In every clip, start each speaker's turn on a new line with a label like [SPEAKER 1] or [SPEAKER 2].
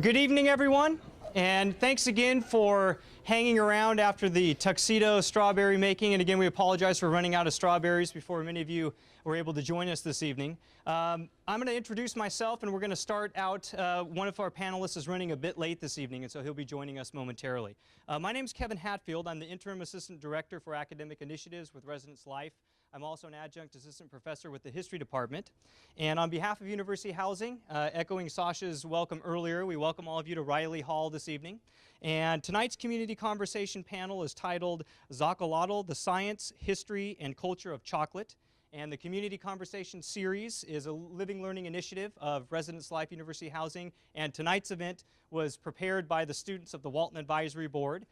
[SPEAKER 1] Good evening, everyone, and thanks again for hanging around after the tuxedo strawberry making. And again, we apologize for running out of strawberries before many of you were able to join us this evening. I'm going to introduce myself, and we're going to start out. One of our panelists is running a bit late this evening, and so he'll be joining us momentarily. My name is Kevin Hatfield. I'm the Interim Assistant Director for Academic Initiatives with Residence Life. I'm also an adjunct assistant professor with the History Department. And on behalf of University Housing, echoing Sasha's welcome earlier, we welcome all of you to Riley Hall this evening. And tonight's community conversation panel is titled Xocolatl, the Science, History, and Culture of Chocolate. And the Community Conversation Series is a living learning initiative of Residence Life University Housing. And tonight's event was prepared by the students of the Walton Advisory Board,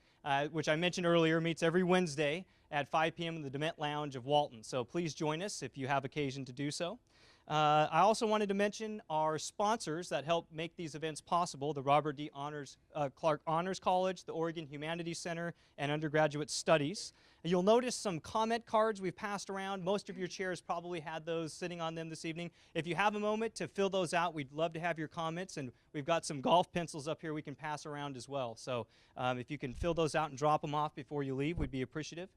[SPEAKER 1] which I mentioned earlier meets every Wednesday at 5 p.m. in the Dement Lounge of Walton. So please join us if you have occasion to do so. I also wanted to mention our sponsors that help make these events possible: the Robert D. Clark Honors College, the Oregon Humanities Center, and Undergraduate Studies. You'll notice some comment cards we've passed around. Most of your chairs probably had those sitting on them this evening. If you have a moment to fill those out, we'd love to have your comments, and we've got some golf pencils up here we can pass around as well. So if you can fill those out and drop them off before you leave, we'd be appreciative.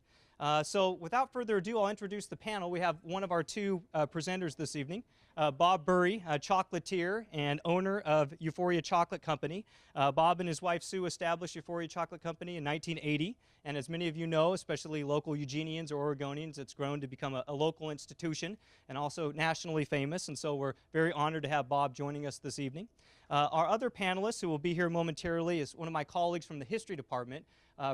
[SPEAKER 1] So without further ado, I'll introduce the panel. We have one of our two presenters this evening, Bob Burry, a chocolatier and owner of Euphoria Chocolate Company. Bob and his wife Sue established Euphoria Chocolate Company in 1980, and as many of you know, especially local Eugenians or Oregonians, it's grown to become a local institution and also nationally famous, and so we're very honored to have Bob joining us this evening. Our other panelist, who will be here momentarily, is one of my colleagues from the History Department,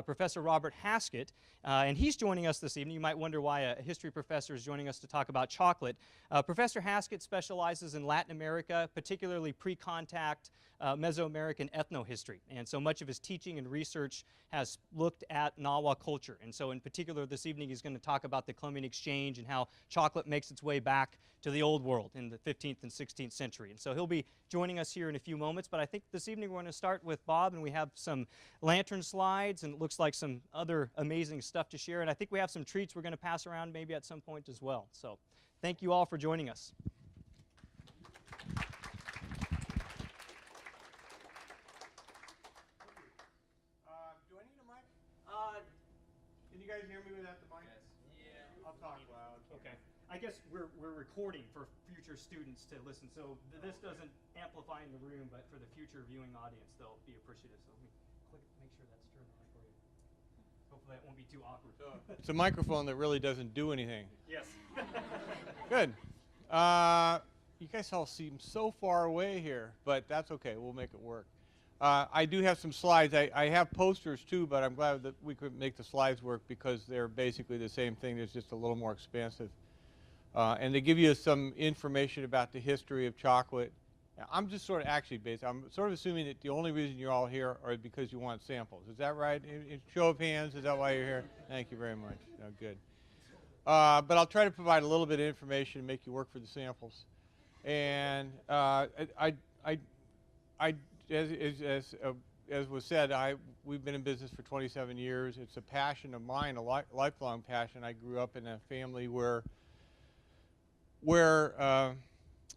[SPEAKER 1] Professor Robert Haskett, and he's joining us this evening. You might wonder why a history professor is joining us to talk about chocolate. Professor Haskett specializes in Latin America, particularly pre-contact Mesoamerican ethnohistory, and so much of his teaching and research has looked at Nahua culture. And so in particular this evening he's going to talk about the Columbian Exchange and how chocolate makes its way back to the Old World in the 15th and 16th century. And so he'll be joining us here in a few moments, but I think this evening we're going to start with Bob, and we have some lantern slides and it looks like some other amazing stuff to share, and I think we have some treats we're going to pass around maybe at some point as well. So thank you all for joining us.
[SPEAKER 2] Do I need a mic? Can you guys hear me without the mic?
[SPEAKER 1] Yes.
[SPEAKER 2] Yeah. I'll talk loud.
[SPEAKER 1] Okay. I guess we're recording for future students to listen, so this doesn't amplify in the room, but for the future viewing audience, they'll be appreciative. So let me click, make sure that's turned on for you. Hopefully that won't be too awkward.
[SPEAKER 2] It's a microphone that really doesn't do anything.
[SPEAKER 1] Yes.
[SPEAKER 2] Good. You guys all seem so far away here, but that's okay. We'll make it work. I do have some slides. I have posters too, but I'm glad that we could make the slides work because they're basically the same thing. They're just a little more expansive. And they give you some information about the history of chocolate. I'm just sort of I'm sort of assuming that the only reason you're all here are because you want samples. Is that right? In show of hands, is that why you're here? Thank you very much. No, good. But I'll try to provide a little bit of information to make you work for the samples. And as was said, we've been in business for 27 years. It's a passion of mine, a lifelong passion. I grew up in a family where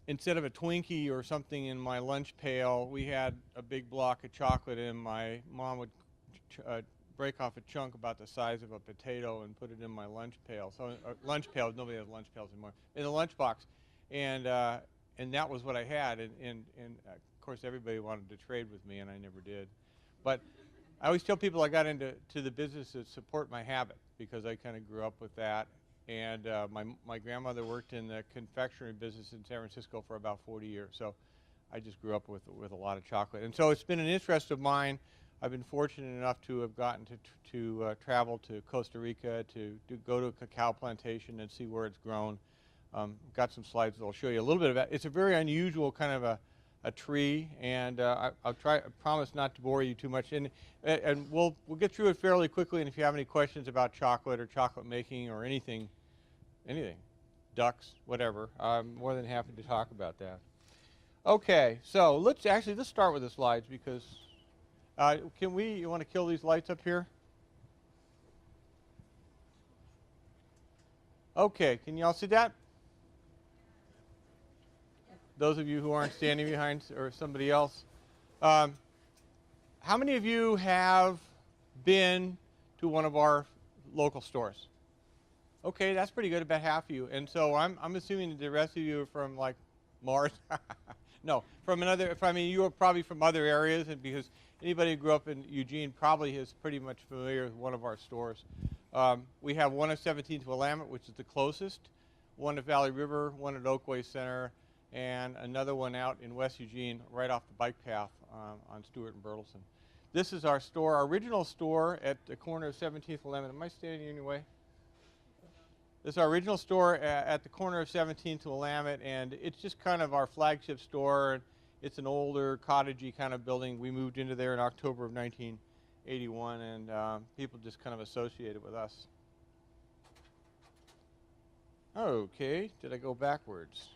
[SPEAKER 2] instead of a Twinkie or something in my lunch pail, we had a big block of chocolate, and my mom would break off a chunk about the size of a potato and put it in my lunch pail. So lunch pails, nobody has lunch pails anymore, in a lunchbox, and that was what I had. And of course everybody wanted to trade with me, and I never did. But I always tell people I got into the business to support my habit because I kind of grew up with that. And my grandmother worked in the confectionery business in San Francisco for about 40 years. So I just grew up with a lot of chocolate. And so it's been an interest of mine. I've been fortunate enough to have gotten to travel to Costa Rica to go to a cacao plantation and see where it's grown. Got some slides that I'll show you a little bit of that. It's a very unusual kind of a tree, and I promise not to bore you too much. And we'll get through it fairly quickly, and if you have any questions about chocolate or chocolate making or anything, ducks, whatever, I'm more than happy to talk about that. Okay, so let's start with the slides because you want to kill these lights up here? Okay, can you all see that? Those of you who aren't standing behind or somebody else. how many of you have been to one of our local stores? Okay, that's pretty good, about half of you. And so I'm assuming that the rest of you are from like Mars. No, from another, I mean, you are probably from other areas, and because anybody who grew up in Eugene probably is pretty much familiar with one of our stores. We have one at 17th Willamette, which is the closest, one at Valley River, one at Oakway Center, and another one out in West Eugene, right off the bike path on Stewart and Burleson. This is our store, our original store at the corner of 17th Willamette. Am I standing in your way? This is our original store at the corner of 17th to Willamette, and it's just kind of our flagship store. It's an older, cottagey kind of building. We moved into there in October of 1981, and people just kind of associate it with us. Okay, did I go backwards?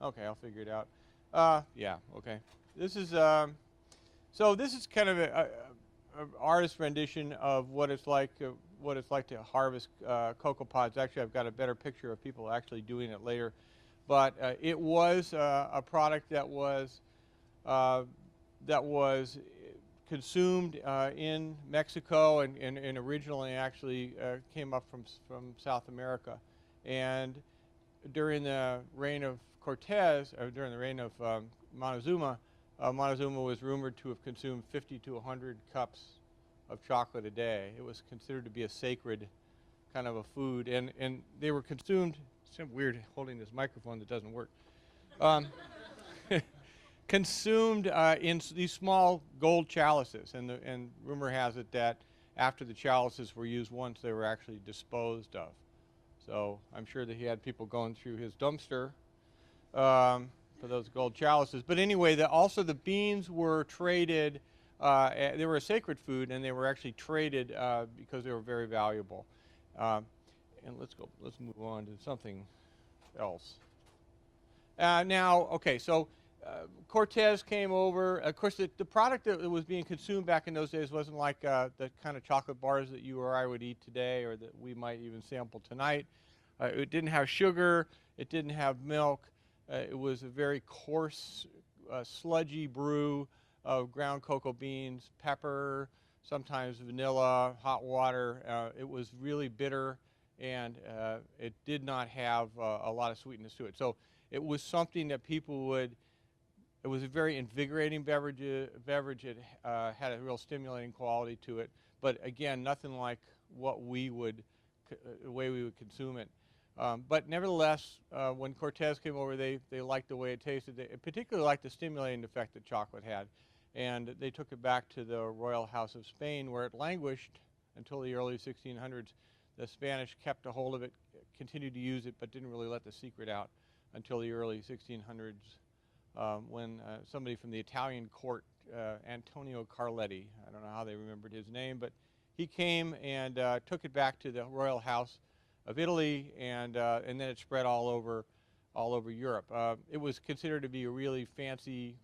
[SPEAKER 2] Okay, I'll figure it out. Yeah, okay. This is, so this is kind of an artist rendition of what it's like to harvest cocoa pods. Actually, I've got a better picture of people actually doing it later. But it was a product that was consumed in Mexico and originally actually came up from South America. And during the reign of Cortez, or during the reign of Montezuma, Montezuma was rumored to have consumed 50 to 100 cups of chocolate a day. It was considered to be a sacred kind of a food, and they were consumed. It's weird holding this microphone that doesn't work. Consumed in these small gold chalices, and rumor has it that after the chalices were used once, they were actually disposed of. So I'm sure that he had people going through his dumpster for those gold chalices. But anyway, also the beans were traded. They were a sacred food, and they were actually traded because they were very valuable. And let's move on to something else. Now, okay, so Cortez came over. Of course, the product that was being consumed back in those days wasn't like the kind of chocolate bars that you or I would eat today, or that we might even sample tonight. It didn't have sugar. It didn't have milk. It was a very coarse, sludgy brew of ground cocoa beans, pepper, sometimes vanilla, hot water. It was really bitter, and it did not have a lot of sweetness to it. So it was something that people would, it was a very invigorating beverage. It had a real stimulating quality to it. But again, nothing like what we would, the way we would consume it. But nevertheless, when Cortez came over, they liked the way it tasted. They particularly liked the stimulating effect that chocolate had. And they took it back to the Royal House of Spain, where it languished until the early 1600s. The Spanish kept a hold of it, continued to use it, but didn't really let the secret out until the early 1600s, when somebody from the Italian court, Antonio Carletti, I don't know how they remembered his name, but he came and took it back to the Royal House of Italy, and then it spread all over Europe. It was considered to be a really fancy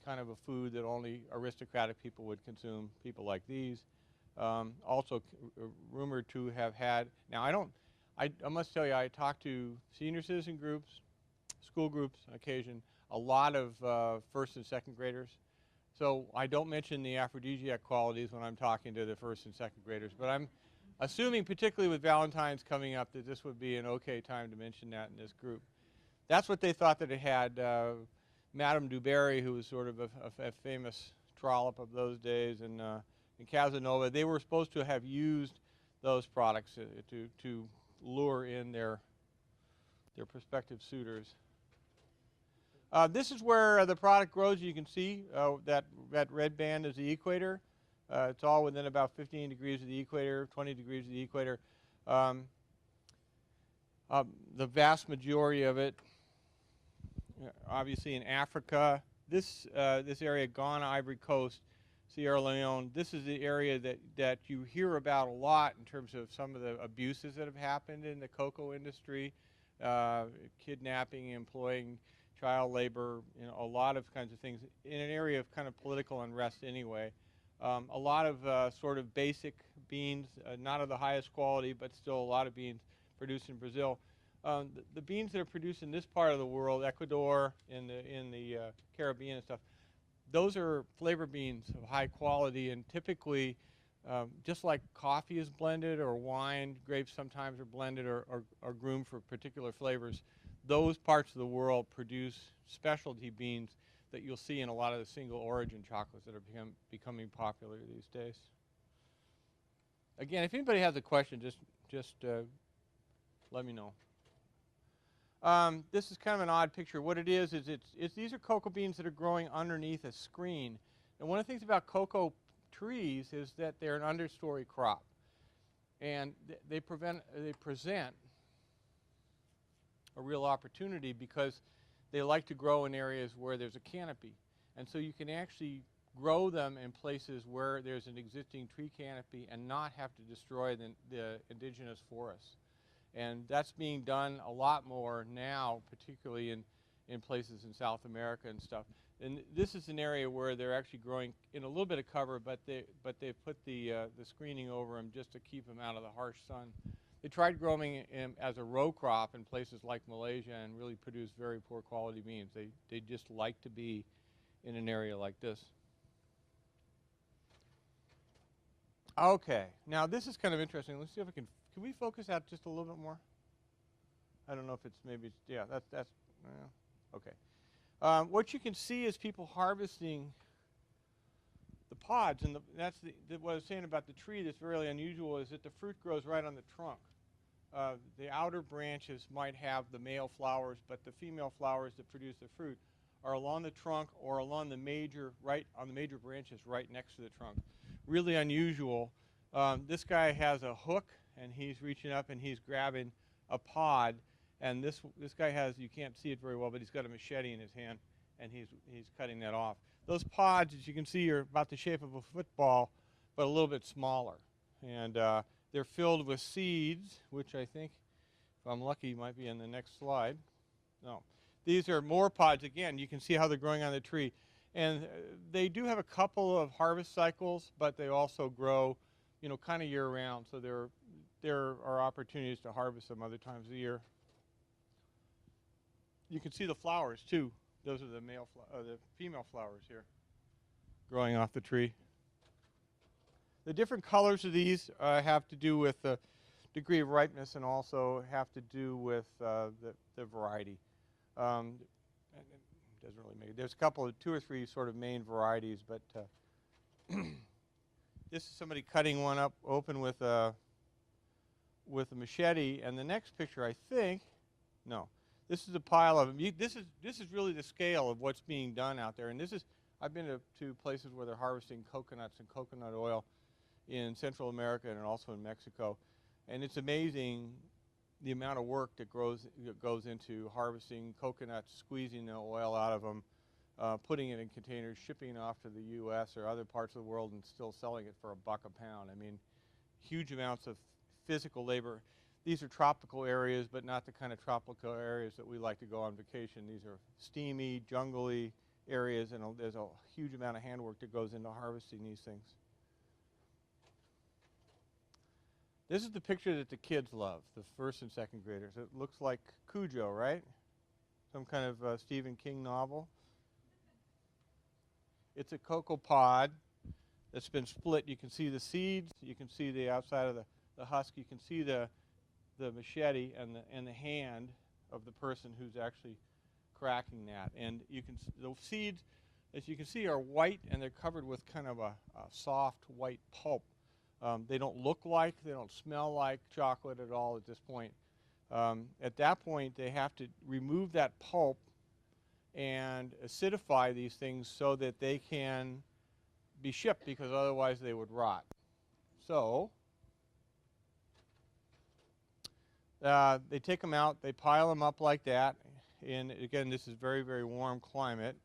[SPEAKER 2] kind of a food that only aristocratic people would consume, people like these. Also rumored to have had, now I must tell you, I talked to senior citizen groups, school groups on occasion, a lot of first and second graders. So I don't mention the aphrodisiac qualities when I'm talking to the first and second graders, but I'm assuming, particularly with Valentine's coming up, that this would be an okay time to mention that in this group. That's what they thought that it had. Madame du Barry, who was sort of a famous trollop of those days, and Casanova, they were supposed to have used those products to lure in their prospective suitors. This is where the product grows. You can see that red band is the equator. It's all within about 15 degrees of the equator, 20 degrees of the equator. The vast majority of it, obviously in Africa. This area, Ghana, Ivory Coast, Sierra Leone, this is the area that you hear about a lot in terms of some of the abuses that have happened in the cocoa industry, kidnapping, employing child labor, a lot of kinds of things in an area of kind of political unrest anyway. A lot of sort of basic beans, not of the highest quality, but still a lot of beans produced in Brazil. The beans that are produced in this part of the world, Ecuador, in the Caribbean and stuff, those are flavor beans of high quality, and typically, just like coffee is blended or wine, grapes sometimes are blended or groomed for particular flavors. Those parts of the world produce specialty beans that you'll see in a lot of the single origin chocolates that are becoming popular these days. Again, if anybody has a question, just let me know. This is kind of an odd picture. What it is these are cocoa beans that are growing underneath a screen. And one of the things about cocoa trees is that they're an understory crop. And they present a real opportunity because they like to grow in areas where there's a canopy. And so you can actually grow them in places where there's an existing tree canopy and not have to destroy the indigenous forests. And that's being done a lot more now, particularly in places in South America and stuff. And this is an area where they're actually growing in a little bit of cover, but they've put the screening over them just to keep them out of the harsh sun. They tried growing as a row crop in places like Malaysia and really produced very poor quality beans. They just like to be in an area like this. Okay, now this is kind of interesting. Let's see if we can we focus out just a little bit more? I don't know if it's maybe, yeah, that's okay. What you can see is people harvesting the pods, and that's what I was saying about the tree that's really unusual is that the fruit grows right on the trunk. The outer branches might have the male flowers, but the female flowers that produce the fruit are along the trunk or along the major branches right next to the trunk. Really unusual. This guy has a hook, and he's reaching up and he's grabbing a pod, and this guy has, you can't see it very well, but he's got a machete in his hand, and he's cutting that off. Those pods, as you can see, are about the shape of a football, but a little bit smaller, and they're filled with seeds, which I think, if I'm lucky, might be in the next slide. No, these are more pods. Again, you can see how they're growing on the tree, and they do have a couple of harvest cycles, but they also grow, you know, kind of year-round. So there are opportunities to harvest them other times of the year. You can see the flowers too. Those are the the female flowers here, growing off the tree. The different colors of these have to do with the degree of ripeness, and also have to do with the variety. It doesn't really make it. There's a couple of 2 or 3 sort of main varieties, but this is somebody cutting one up open with a machete, and the next picture, I think, no, this is a pile of them. This is really the scale of what's being done out there, and this is, I've been to places where they're harvesting coconuts and coconut oil in Central America and also in Mexico, and it's amazing the amount of work that goes into harvesting coconuts, squeezing the oil out of them, putting it in containers, shipping it off to the U.S. or other parts of the world, and still selling it for $1 a pound. I mean, huge amounts of physical labor. These are tropical areas, but not the kind of tropical areas that we like to go on vacation. These are steamy, jungly areas, and there's a huge amount of handwork that goes into harvesting these things. This is the picture that the kids love, the 1st and 2nd graders. It looks like Cujo, right? Some kind of Stephen King novel. It's a cocoa pod that's been split. You can see the seeds. You can see the outside of the husk. You can see the machete and the hand of the person who's actually cracking that. And you can the seeds, as you can see, are white, and they're covered with kind of a soft white pulp. They don't look like, they don't smell like chocolate at all at this point. At that point, they have to remove that pulp and acidify these things so that they can be shipped, because otherwise they would rot. So they take them out, they pile them up like that, and again, this is very, very warm climate.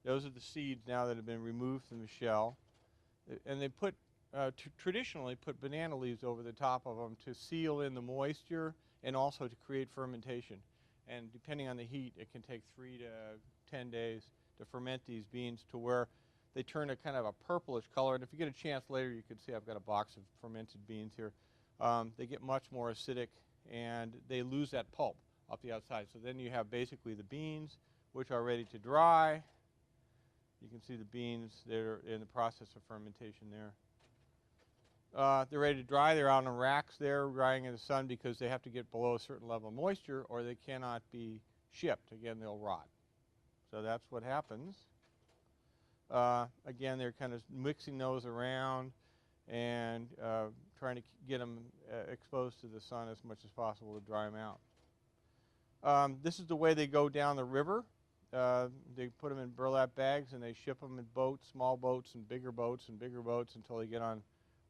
[SPEAKER 2] Those are the seeds now that have been removed from the shell, and they put traditionally put banana leaves over the top of them to seal in the moisture and also to create fermentation. And depending on the heat, it can take 3 to 10 days to ferment these beans to where they turn a kind of a purplish color. And if you get a chance later, you can see I've got a box of fermented beans here. They get much more acidic, and they lose that pulp off the outside. So then you have basically the beans, which are ready to dry, You can see the beans that are in the process of fermentation there. They're ready to dry. They're out on racks there drying in the sun because they have to get below a certain level of moisture or they cannot be shipped. Again, they'll rot. So that's what happens. Again, they're kind of mixing those around and trying to get them exposed to the sun as much as possible to dry them out. This is the way they go down the river. They put them in burlap bags and they ship them in boats, small boats and bigger boats until they get on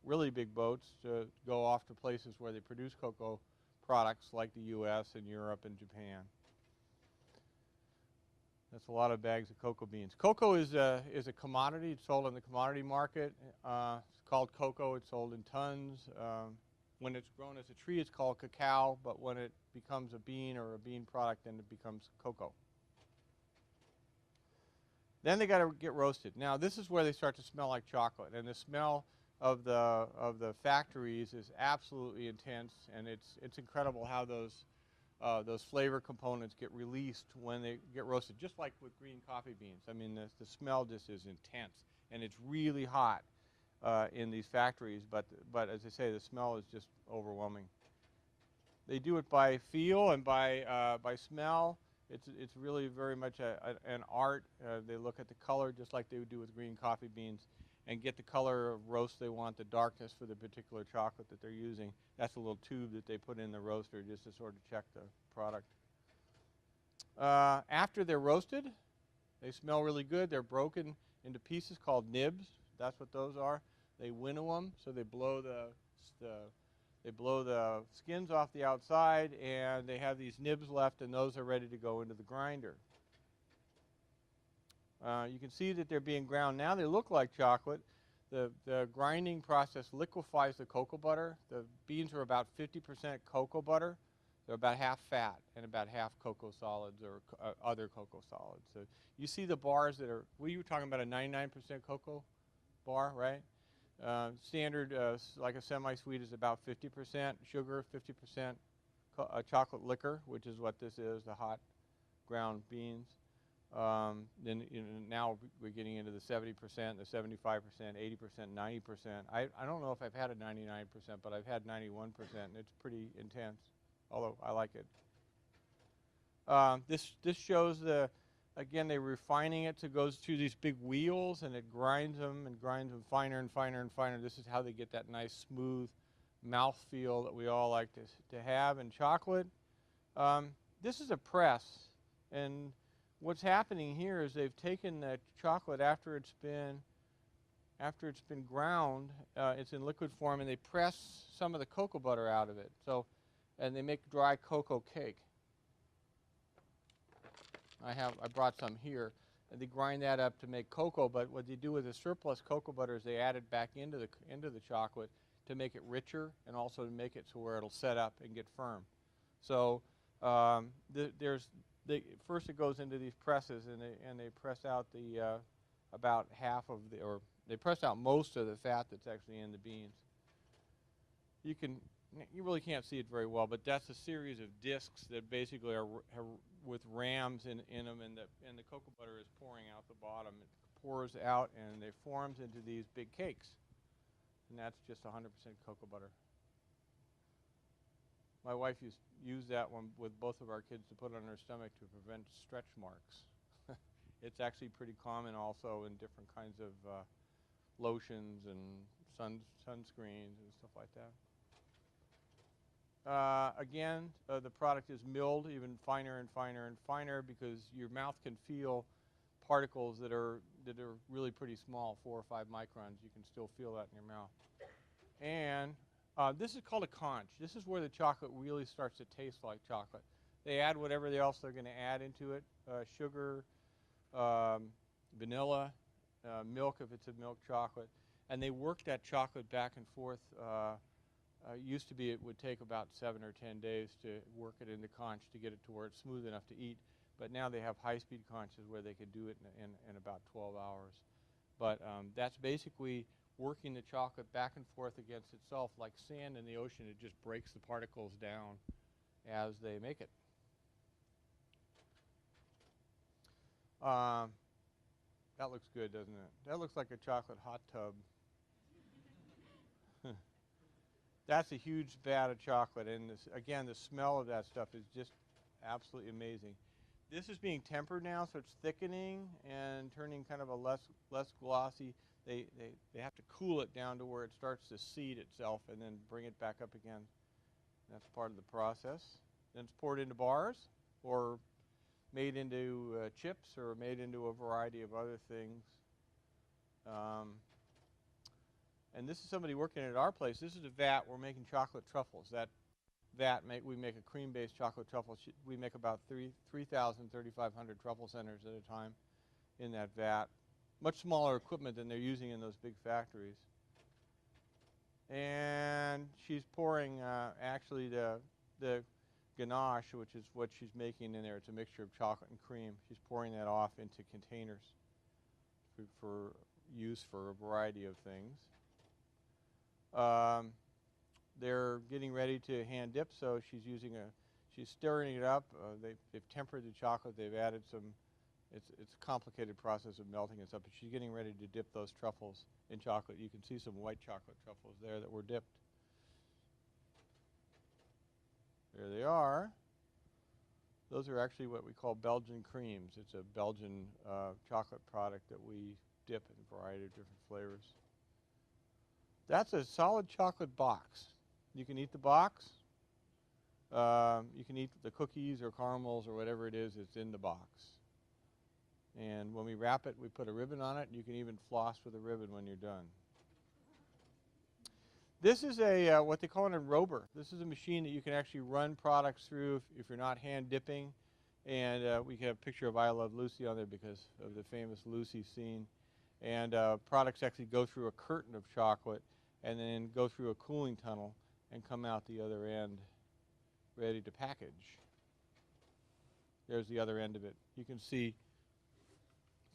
[SPEAKER 2] really big boats to go off to places where they produce cocoa products like the U.S. and Europe and Japan. That's a lot of bags of cocoa beans. Cocoa is a commodity. It's sold in the commodity market. It's called cocoa. It's sold in tons. When it's grown as a tree, it's called cacao, but when it becomes a bean or a bean product, then it becomes cocoa. Then they got to get roasted. Now, this is where they start to smell like chocolate, and the smell of the factories is absolutely intense, and it's incredible how those flavor components get released when they get roasted, just like with green coffee beans. I mean, the smell just is intense, and it's really hot in these factories, but as I say, the smell is just overwhelming. They do it by feel and by smell. It's really very much an art. They look at the color just like they would do with green coffee beans and get the color of roast they want, the darkness for the particular chocolate that they're using. That's a little tube that they put in the roaster just to sort of check the product. After they're roasted, they smell really good. They're broken into pieces called nibs. That's what those are. They winnow them, so they blow the skins off the outside, and they have these nibs left, and those are ready to go into the grinder. You can see that they're being ground now. They look like chocolate. The grinding process liquefies the cocoa butter. The beans are about 50% cocoa butter. They're about half fat and about half cocoa solids or other cocoa solids. So you see the bars that are, you were talking about a 99% cocoa bar, right? Standard, like a semi-sweet, is about 50% sugar, 50% chocolate liquor, which is what this is, the hot ground beans. Then now we're getting into the 70%, the 75%, 80%, 90%. I don't know if I've had a 99%, but I've had 91%, and it's pretty intense, although I like it. This shows again, they're refining it, so it goes through these big wheels, and it grinds them finer and finer and finer. This is how they get that nice, smooth mouthfeel that we all like to have in chocolate. This is a press, and what's happening here is they've taken the chocolate after it's been ground, it's in liquid form, and they press some of the cocoa butter out of it. So, and they make dry cocoa cake. I brought some here, and they grind that up to make cocoa. But what they do with the surplus cocoa butter is they add it back into the chocolate to make it richer and also to make it so where it'll set up and get firm. So first it goes into these presses, and they press out about half of or they press out most of the fat that's actually in the beans. You really can't see it very well, but that's a series of discs that basically are with rams in them, and the cocoa butter is pouring out the bottom. It pours out, and it forms into these big cakes, and that's just 100% cocoa butter. My wife used that one with both of our kids to put on their stomach to prevent stretch marks. It's actually pretty common also in different kinds of lotions and sunscreens and stuff like that. Again, the product is milled even finer and finer and finer because your mouth can feel particles that are really pretty small, 4 or 5 microns. You can still feel that in your mouth. And this is called a conch. This is where the chocolate really starts to taste like chocolate. They add whatever else they're going to add into it, sugar, vanilla, milk if it's a milk chocolate, and they work that chocolate back and forth. Used to be it would take about 7 or 10 days to work it into conch to get it to where it's smooth enough to eat, but now they have high-speed conches where they could do it in about 12 hours. But that's basically working the chocolate back and forth against itself like sand in the ocean. It just breaks the particles down as they make it. That looks good, doesn't it? That looks like a chocolate hot tub. That's a huge vat of chocolate, and this, again, the smell of that stuff is just absolutely amazing. This is being tempered now, so it's thickening and turning kind of a less glossy. They have to cool it down to where it starts to seed itself and then bring it back up again. That's part of the process. Then it's poured into bars or made into chips or made into a variety of other things. And this is somebody working at our place. This is a vat. We're making chocolate truffles. That vat, we make a cream-based chocolate truffle. We make about 3,000, 3,500 truffle centers at a time in that vat. Much smaller equipment than they're using in those big factories. And she's pouring actually the ganache, which is what she's making in there. It's a mixture of chocolate and cream. She's pouring that off into containers for use for a variety of things. They're getting ready to hand dip, so she's stirring it up. They've tempered the chocolate. They've added some. It's a complicated process of melting and stuff, but she's getting ready to dip those truffles in chocolate. You can see some white chocolate truffles there that were dipped. There they are. Those are actually what we call Belgian creams. It's a Belgian chocolate product that we dip in a variety of different flavors. That's a solid chocolate box. You can eat the box. You can eat the cookies or caramels or whatever it is that's in the box. And when we wrap it, we put a ribbon on it. You can even floss with a ribbon when you're done. This is a what they call an enrober. This is a machine that you can actually run products through if you're not hand dipping. And we have a picture of I Love Lucy on there because of the famous Lucy scene. And products actually go through a curtain of chocolate and then go through a cooling tunnel and come out the other end ready to package. There's the other end of it. You can see,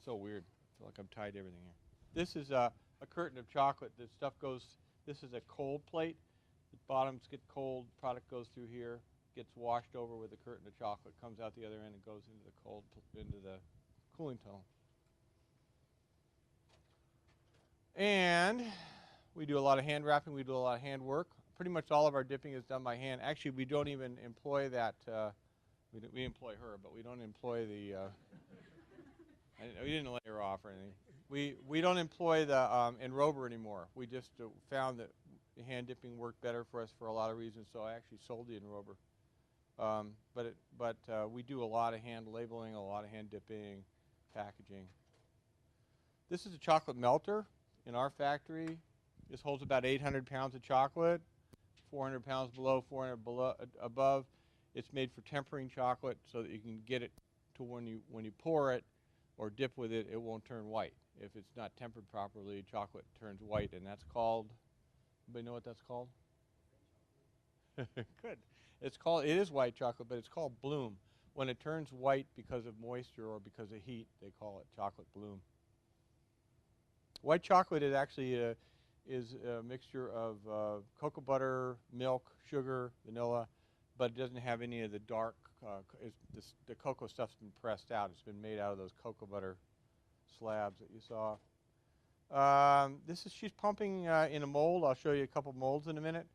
[SPEAKER 2] so weird. I feel like I'm tied to everything here. This is a curtain of chocolate. The stuff goes, this is a cold plate. The bottoms get cold, product goes through here, gets washed over with a curtain of chocolate, comes out the other end and goes into the cooling tunnel. And we do a lot of hand wrapping, we do a lot of hand work. Pretty much all of our dipping is done by hand. Actually, we don't even employ that, we employ her, but we don't employ the, we didn't lay her off or anything. We don't employ the enrober anymore. We just found that the hand dipping worked better for us for a lot of reasons, so I actually sold the enrober. But we do a lot of hand labeling, a lot of hand dipping, packaging. This is a chocolate melter in our factory. This holds about 800 pounds of chocolate, 400 pounds below, 400 above. It's made for tempering chocolate so that you can get it to when you pour it or dip with it, it won't turn white. If it's not tempered properly, chocolate turns white, and that's called, anybody know what that's called? Good. It is white chocolate, but it's called bloom. When it turns white because of moisture or because of heat, they call it chocolate bloom. White chocolate is actually a mixture of cocoa butter, milk, sugar, vanilla, but it doesn't have any of the dark, the cocoa stuff's been pressed out. It's been made out of those cocoa butter slabs that you saw. She's pumping in a mold. I'll show you a couple molds in a minute.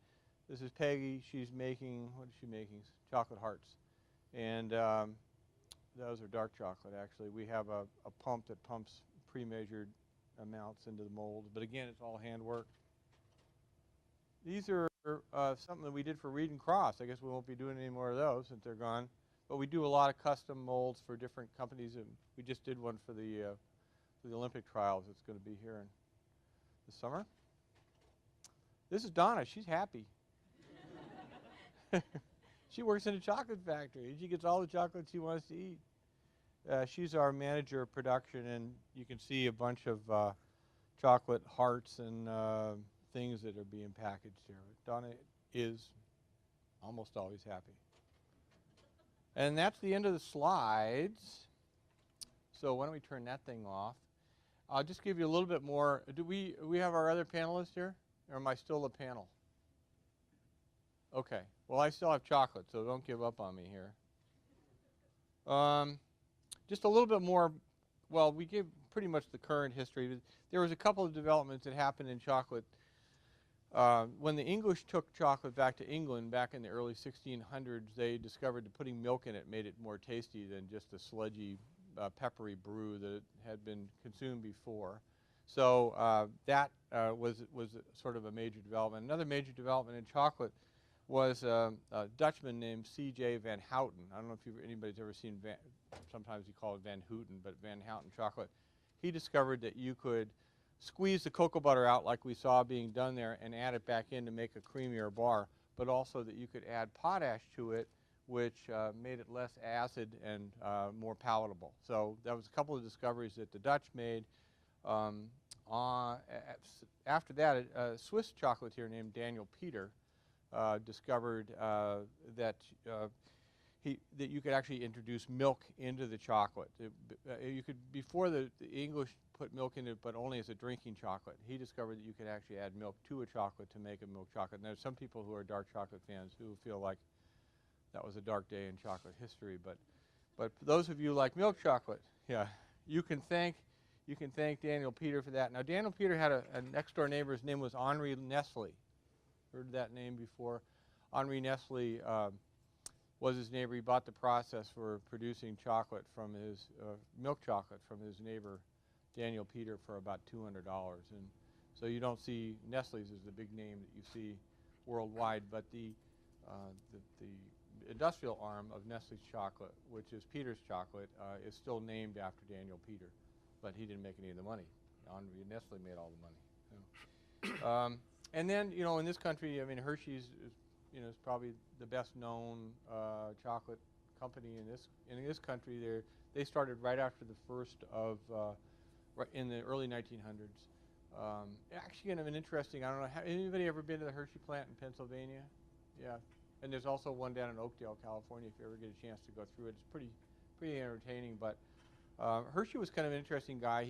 [SPEAKER 2] This is Peggy. She's making, what is she making? Chocolate hearts. And those are dark chocolate, actually. We have a pump that pumps pre-measured amounts into the mold. But again, it's all handwork. These are something that we did for Reed and Cross. I guess we won't be doing any more of those since they're gone. But we do a lot of custom molds for different companies. And we just did one for the Olympic trials. It's going to be here in the summer. This is Donna. She's happy. She works in a chocolate factory. She gets all the chocolate she wants to eat. She's our manager of production, and you can see a bunch of chocolate hearts and things that are being packaged here. Donna is almost always happy. And that's the end of the slides. So why don't we turn that thing off? I'll just give you a little bit more. Do we have our other panelists here? Or am I still a panel? Okay. Well, I still have chocolate, so don't give up on me here. Just a little bit more. Well, we gave pretty much the current history. There was a couple of developments that happened in chocolate. When the English took chocolate back to England back in the early 1600s, they discovered that putting milk in it made it more tasty than just a sludgy, peppery brew that had been consumed before. So that was sort of a major development. Another major development in chocolate was a Dutchman named C.J. Van Houten. I don't know if anybody's ever seen sometimes you call it Van Houten, but Van Houten chocolate. He discovered that you could squeeze the cocoa butter out like we saw being done there and add it back in to make a creamier bar, but also that you could add potash to it, which made it less acid and more palatable. So that was a couple of discoveries that the Dutch made. After that, a Swiss chocolatier named Daniel Peter discovered that you could actually introduce milk into the chocolate. Before the English put milk in it, but only as a drinking chocolate. He discovered that you could actually add milk to a chocolate to make a milk chocolate. And there's some people who are dark chocolate fans who feel like that was a dark day in chocolate history. But for those of you like milk chocolate, yeah, you can thank Daniel Peter for that. Now, Daniel Peter had a next door neighbor. His name was Henri Nestle. Heard that name before? Henri Nestle was his neighbor. He bought the process for producing chocolate from his milk chocolate from his neighbor Daniel Peter for about $200. And so you don't see Nestle's as the big name that you see worldwide, but the industrial arm of Nestle's chocolate, which is Peter's chocolate, is still named after Daniel Peter, but he didn't make any of the money. Henri Nestle made all the money. So. And then, you know, in this country, I mean, Hershey's is probably the best known chocolate company in this country. They started right after the first of in the early 1900s. Actually, kind of an interesting. I don't know. Anybody ever been to the Hershey plant in Pennsylvania? Yeah. And there's also one down in Oakdale, California. If you ever get a chance to go through it, it's pretty entertaining. But Hershey was kind of an interesting guy.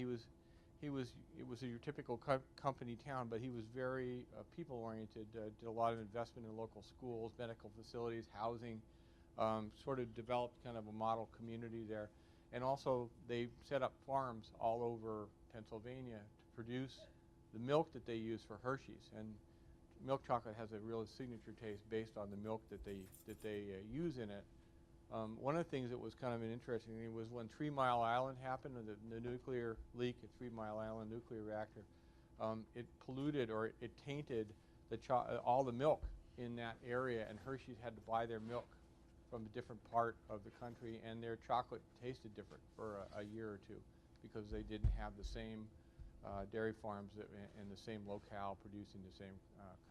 [SPEAKER 2] It was your typical company town, but he was very people-oriented, did a lot of investment in local schools, medical facilities, housing, sort of developed kind of a model community there. And also they set up farms all over Pennsylvania to produce the milk that they use for Hershey's. And milk chocolate has a real signature taste based on the milk that they use in it. One of the things that was kind of an interesting thing was when 3 Mile Island happened, the nuclear leak at 3 Mile Island nuclear reactor, it polluted or it tainted all the milk in that area, and Hershey's had to buy their milk from a different part of the country, and their chocolate tasted different for a year or two because they didn't have the same dairy farms in the same locale producing the same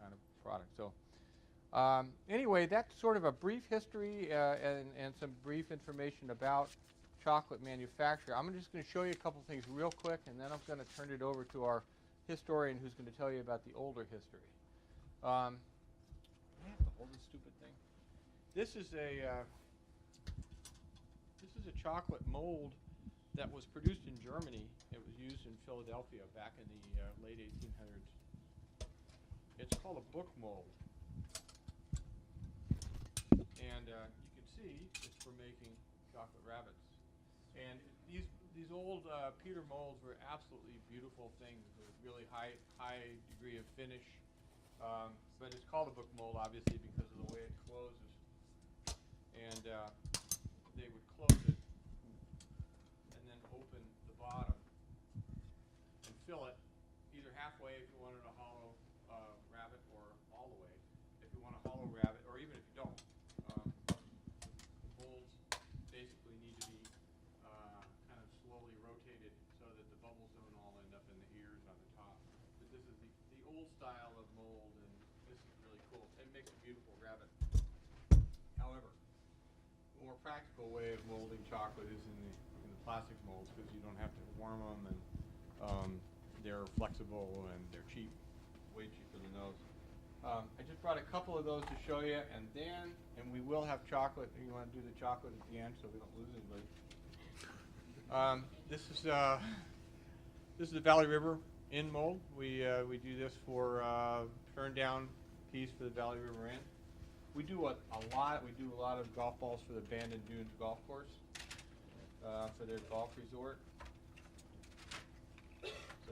[SPEAKER 2] kind of product. So. Anyway, that's sort of a brief history and some brief information about chocolate manufacture. I'm just going to show you a couple things real quick, and then I'm going to turn it over to our historian who's going to tell you about the older history. I have to hold this stupid thing. This is a chocolate mold that was produced in Germany. It was used in Philadelphia back in the late 1800s. It's called a book mold. And you can see it's for making chocolate rabbits. And these old pewter molds were absolutely beautiful things with really high degree of finish. But it's called a book mold, obviously, because of the way it closes. And they would close it and then open the bottom and fill it either halfway if you wanted a hollow rabbit or all the way if you want a hollow rabbit, or even if you don't. Basically need to be kind of slowly rotated so that the bubbles don't all end up in the ears on the top. But this is the old style of mold, and this is really cool. It makes a beautiful rabbit. However, a more practical way of molding chocolate is in the plastic molds, because you don't have to warm them, and they're flexible and they're cheap, way cheaper than those. I just brought a couple of those to show you, and we will have chocolate. You want to do the chocolate at the end so we don't lose anybody. This is the Valley River Inn mold. We do this for turn down piece for the Valley River Inn. We do a lot. We do a lot of golf balls for the Bandon Dunes Golf Course for their golf resort.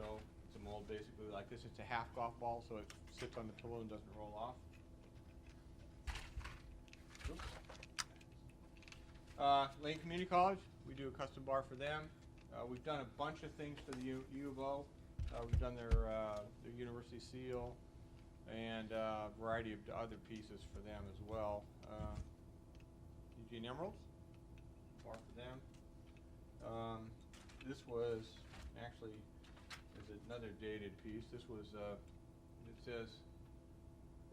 [SPEAKER 2] So it's a mold basically like this. It's a half golf ball, so it sits on the pillow and doesn't roll off. Oops. Lane Community College, we do a custom bar for them. We've done a bunch of things for the U of O. We've done their university seal and a variety of other pieces for them as well. Eugene Emeralds, bar for them. This was actually is another dated piece. This was it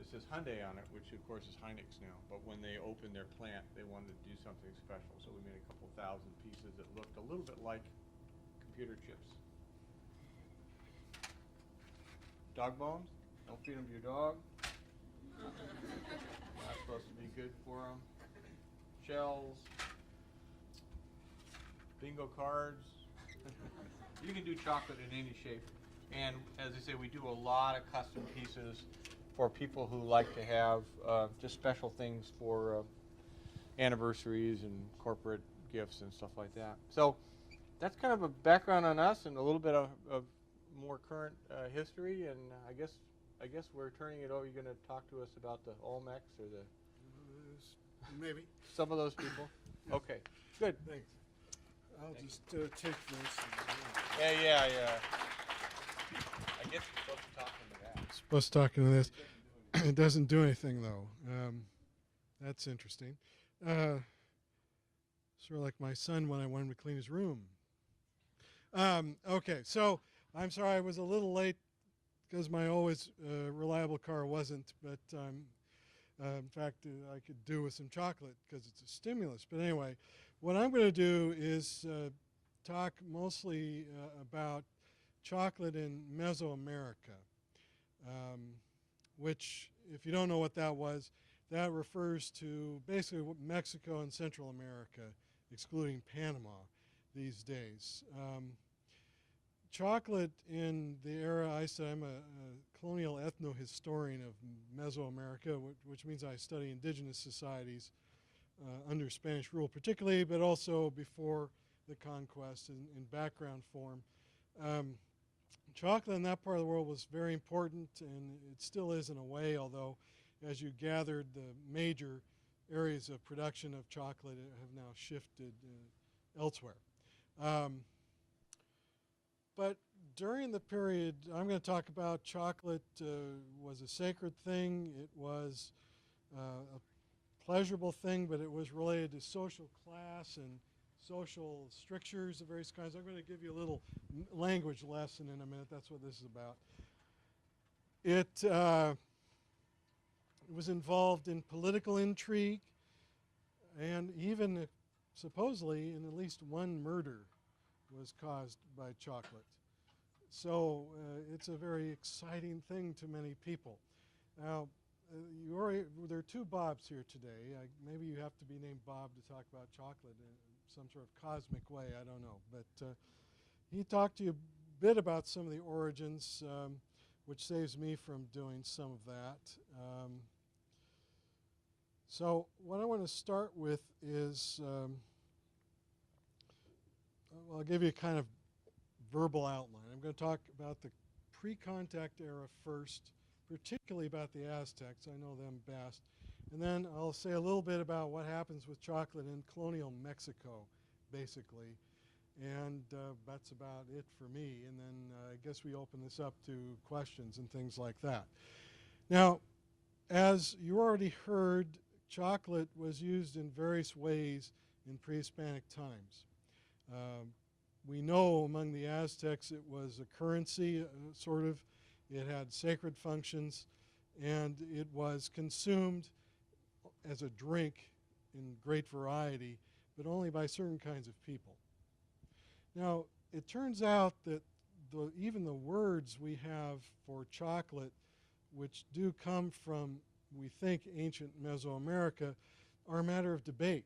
[SPEAKER 2] says Hyundai on it, which of course is Hynix now. But when they opened their plant, they wanted to do something special, so we made a couple thousand pieces that looked a little bit like computer chips. Dog bones. Don't feed them to your dog. Not supposed to be good for them. Shells. Bingo cards. You can do chocolate in any shape. And as I say, we do a lot of custom pieces for people who like to have just special things for anniversaries and corporate gifts and stuff like that. So that's kind of a background on us and a little bit of more current history. And I guess we're turning it over. You're going to talk to us about the Olmecs or the
[SPEAKER 3] Maybe.
[SPEAKER 2] some of those people. Okay, good.
[SPEAKER 3] Thanks. I'll just take this.
[SPEAKER 2] Yeah. I guess you're supposed to talk into that.
[SPEAKER 3] Supposed to talk into this. It doesn't do anything though. That's interesting. Sort of like my son when I wanted him to clean his room. Okay, so I'm sorry I was a little late because my always reliable car wasn't, but in fact I could do with some chocolate because it's a stimulus. But anyway, what I'm going to do is talk mostly about chocolate in Mesoamerica, which, if you don't know what that was, that refers to basically Mexico and Central America, excluding Panama these days. Chocolate in the era, I'm a colonial ethnohistorian of Mesoamerica, which means I study indigenous societies under Spanish rule particularly, but also before the conquest in background form. Chocolate in that part of the world was very important, and it still is in a way, although as you gathered, the major areas of production of chocolate have now shifted elsewhere. But during the period, I'm going to talk about chocolate was a sacred thing. It was a pleasurable thing, but it was related to social class and social strictures of various kinds. I'm going to give you a little language lesson in a minute. That's what this is about. It was involved in political intrigue and even supposedly in at least one murder was caused by chocolate. So it's a very exciting thing to many people. Now, there are two Bobs here today. Maybe you have to be named Bob to talk about chocolate in some sort of cosmic way, I don't know. But he talked to you a bit about some of the origins, which saves me from doing some of that. So what I want to start with is, I'll give you a kind of verbal outline. I'm going to talk about the pre-contact era first, particularly about the Aztecs. I know them best. And then I'll say a little bit about what happens with chocolate in colonial Mexico, basically. And that's about it for me. And then I guess we open this up to questions and things like that. Now, as you already heard, chocolate was used in various ways in pre-Hispanic times. We know among the Aztecs it was a currency, sort of. It had sacred functions, and it was consumed as a drink in great variety, but only by certain kinds of people. Now, it turns out that even the words we have for chocolate, which do come from, we think, ancient Mesoamerica, are a matter of debate.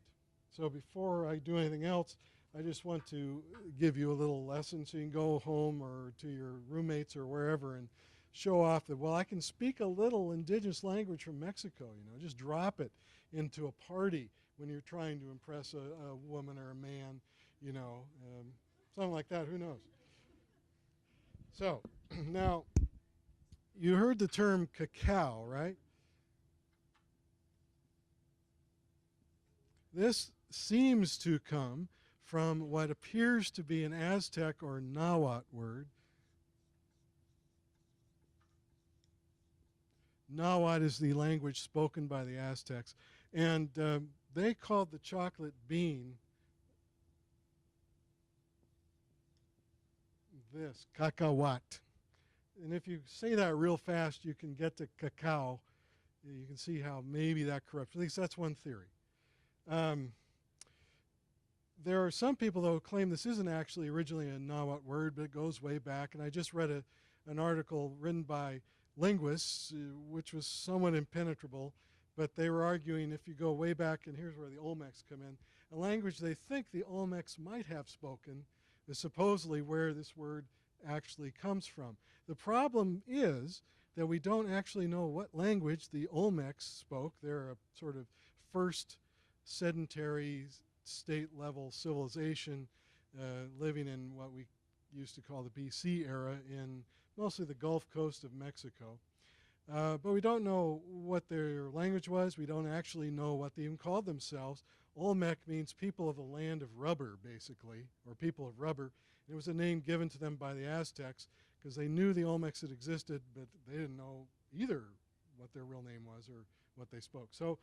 [SPEAKER 3] So before I do anything else, I just want to give you a little lesson so you can go home or to your roommates or wherever and show off that, well, I can speak a little indigenous language from Mexico, just drop it into a party when you're trying to impress a woman or a man, something like that, who knows. So, now, you heard the term cacao, right? This seems to come from what appears to be an Aztec or Nahuatl word. Nahuatl is the language spoken by the Aztecs, and they called the chocolate bean this, cacahuat. And if you say that real fast, you can get to cacao. You can see how maybe that corrupts. At least that's one theory. There are some people, though, who claim this isn't actually originally a Nahuatl word, but it goes way back. And I just read an article written by linguists, which was somewhat impenetrable, but they were arguing if you go way back, and here's where the Olmecs come in, a language they think the Olmecs might have spoken is supposedly where this word actually comes from. The problem is that we don't actually know what language the Olmecs spoke. They're a sort of first sedentary state-level civilization living in what we used to call the BC era in mostly the Gulf Coast of Mexico. But we don't know what their language was. We don't actually know what they even called themselves. Olmec means people of the land of rubber, basically, or people of rubber. It was a name given to them by the Aztecs because they knew the Olmecs had existed, but they didn't know either what their real name was or what they spoke. So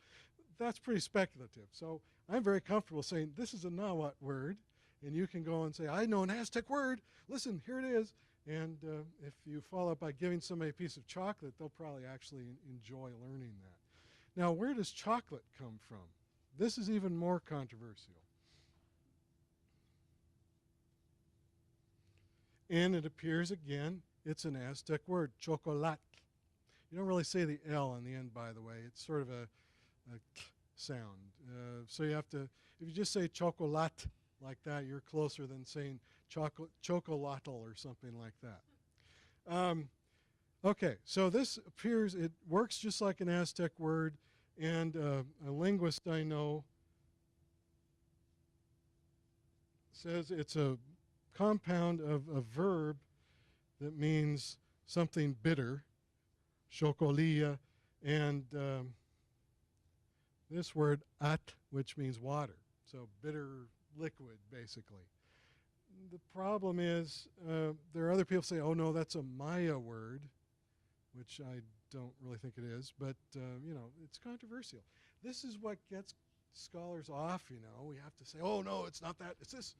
[SPEAKER 3] that's pretty speculative. So I'm very comfortable saying this is a Nahuatl word, and you can go and say, I know an Aztec word. Listen, here it is. And if you follow up by giving somebody a piece of chocolate, they'll probably actually enjoy learning that. Now, where does chocolate come from? This is even more controversial. And it appears again, it's an Aztec word, Xocolatl. You don't really say the L on the end, by the way. It's sort of a k sound. So you have to, if you just say chocolat like that, you're closer than saying Xocolatl or something like that. Okay, so this appears, it works just like an Aztec word, and a linguist I know says it's a compound of a verb that means something bitter, xocolatl, and this word at, which means water, so bitter liquid, basically. The problem is there are other people who say, oh no, that's a Maya word, which I don't really think it is, but you know, it's controversial. This is what gets scholars off, you know. We have to say, oh no, it's not that, it's this.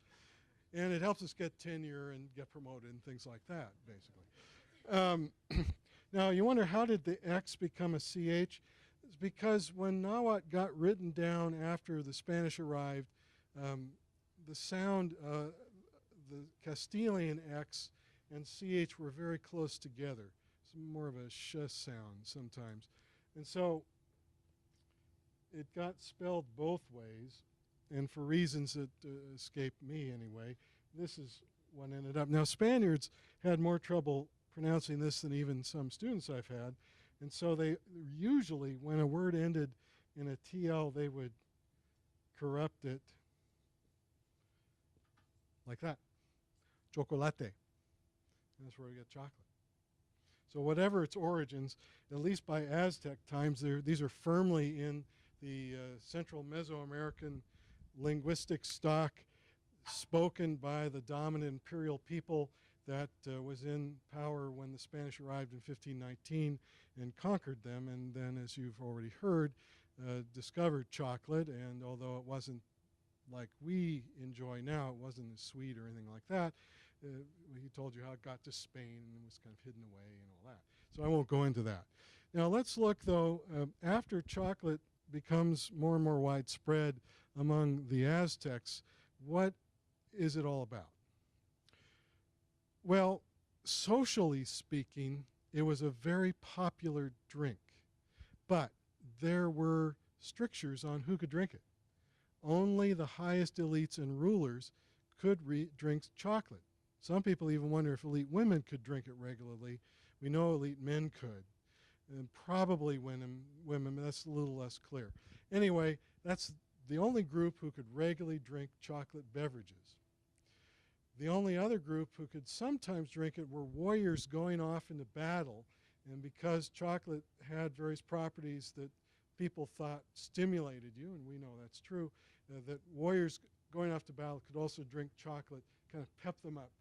[SPEAKER 3] And it helps us get tenure and get promoted and things like that, basically. Now, you wonder, how did the X become a CH? It's because when Nahuatl got written down after the Spanish arrived, the sound, the Castilian X and CH were very close together. It's more of a sh sound sometimes. And so it got spelled both ways, and for reasons that escape me anyway, this is what ended up. Now, Spaniards had more trouble pronouncing this than even some students I've had, and so they usually, when a word ended in a TL, they would corrupt it like that, chocolate. And that's where we get chocolate. So whatever its origins, at least by Aztec times, these are firmly in the central Mesoamerican linguistic stock spoken by the dominant imperial people that was in power when the Spanish arrived in 1519 and conquered them, and then, as you've already heard, discovered chocolate. And although it wasn't like we enjoy now, it wasn't as sweet or anything like that. He told you how it got to Spain and was kind of hidden away and all that. So I won't go into that. Now let's look, though, after chocolate becomes more and more widespread among the Aztecs, what is it all about? Well, socially speaking, it was a very popular drink, but there were strictures on who could drink it. Only the highest elites and rulers could drink chocolate. Some people even wonder if elite women could drink it regularly. We know elite men could, and probably women, but that's a little less clear. Anyway, that's the only group who could regularly drink chocolate beverages. The only other group who could sometimes drink it were warriors going off into battle. And because chocolate had various properties that people thought stimulated you, and we know that's true, that warriors going off to battle could also drink chocolate, kind of pep them up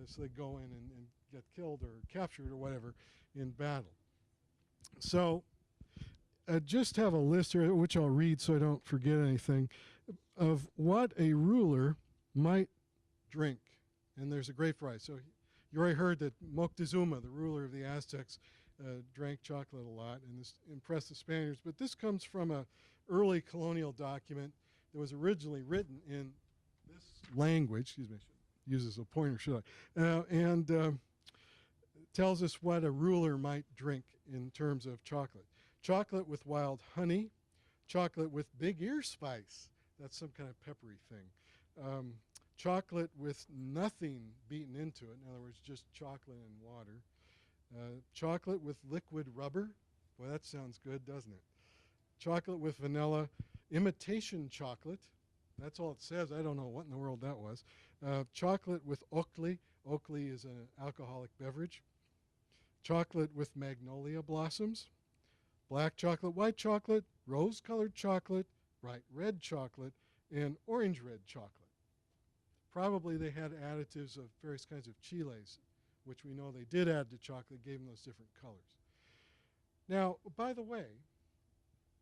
[SPEAKER 3] so they go in and get killed or captured or whatever in battle. So just have a list here, which I'll read so I don't forget anything, of what a ruler might drink. And there's a great variety. So you already heard that Moctezuma, the ruler of the Aztecs, drank chocolate a lot, and this impressed the Spaniards. But this comes from an early colonial document that was originally written in this language. Excuse me, I should use as a pointer, should I? And tells us what a ruler might drink in terms of chocolate. Chocolate with wild honey, chocolate with big ear spice. That's some kind of peppery thing. Chocolate with nothing beaten into it. In other words, just chocolate and water. Chocolate with liquid rubber. Boy, that sounds good, doesn't it? Chocolate with vanilla. Imitation chocolate. That's all it says. I don't know what in the world that was. Chocolate with Xocolatl. Xocolatl is an alcoholic beverage. Chocolate with magnolia blossoms. Black chocolate, white chocolate, rose-colored chocolate, bright red chocolate, and orange red chocolate. Probably they had additives of various kinds of chiles, which we know they did add to chocolate, gave them those different colors. Now, by the way,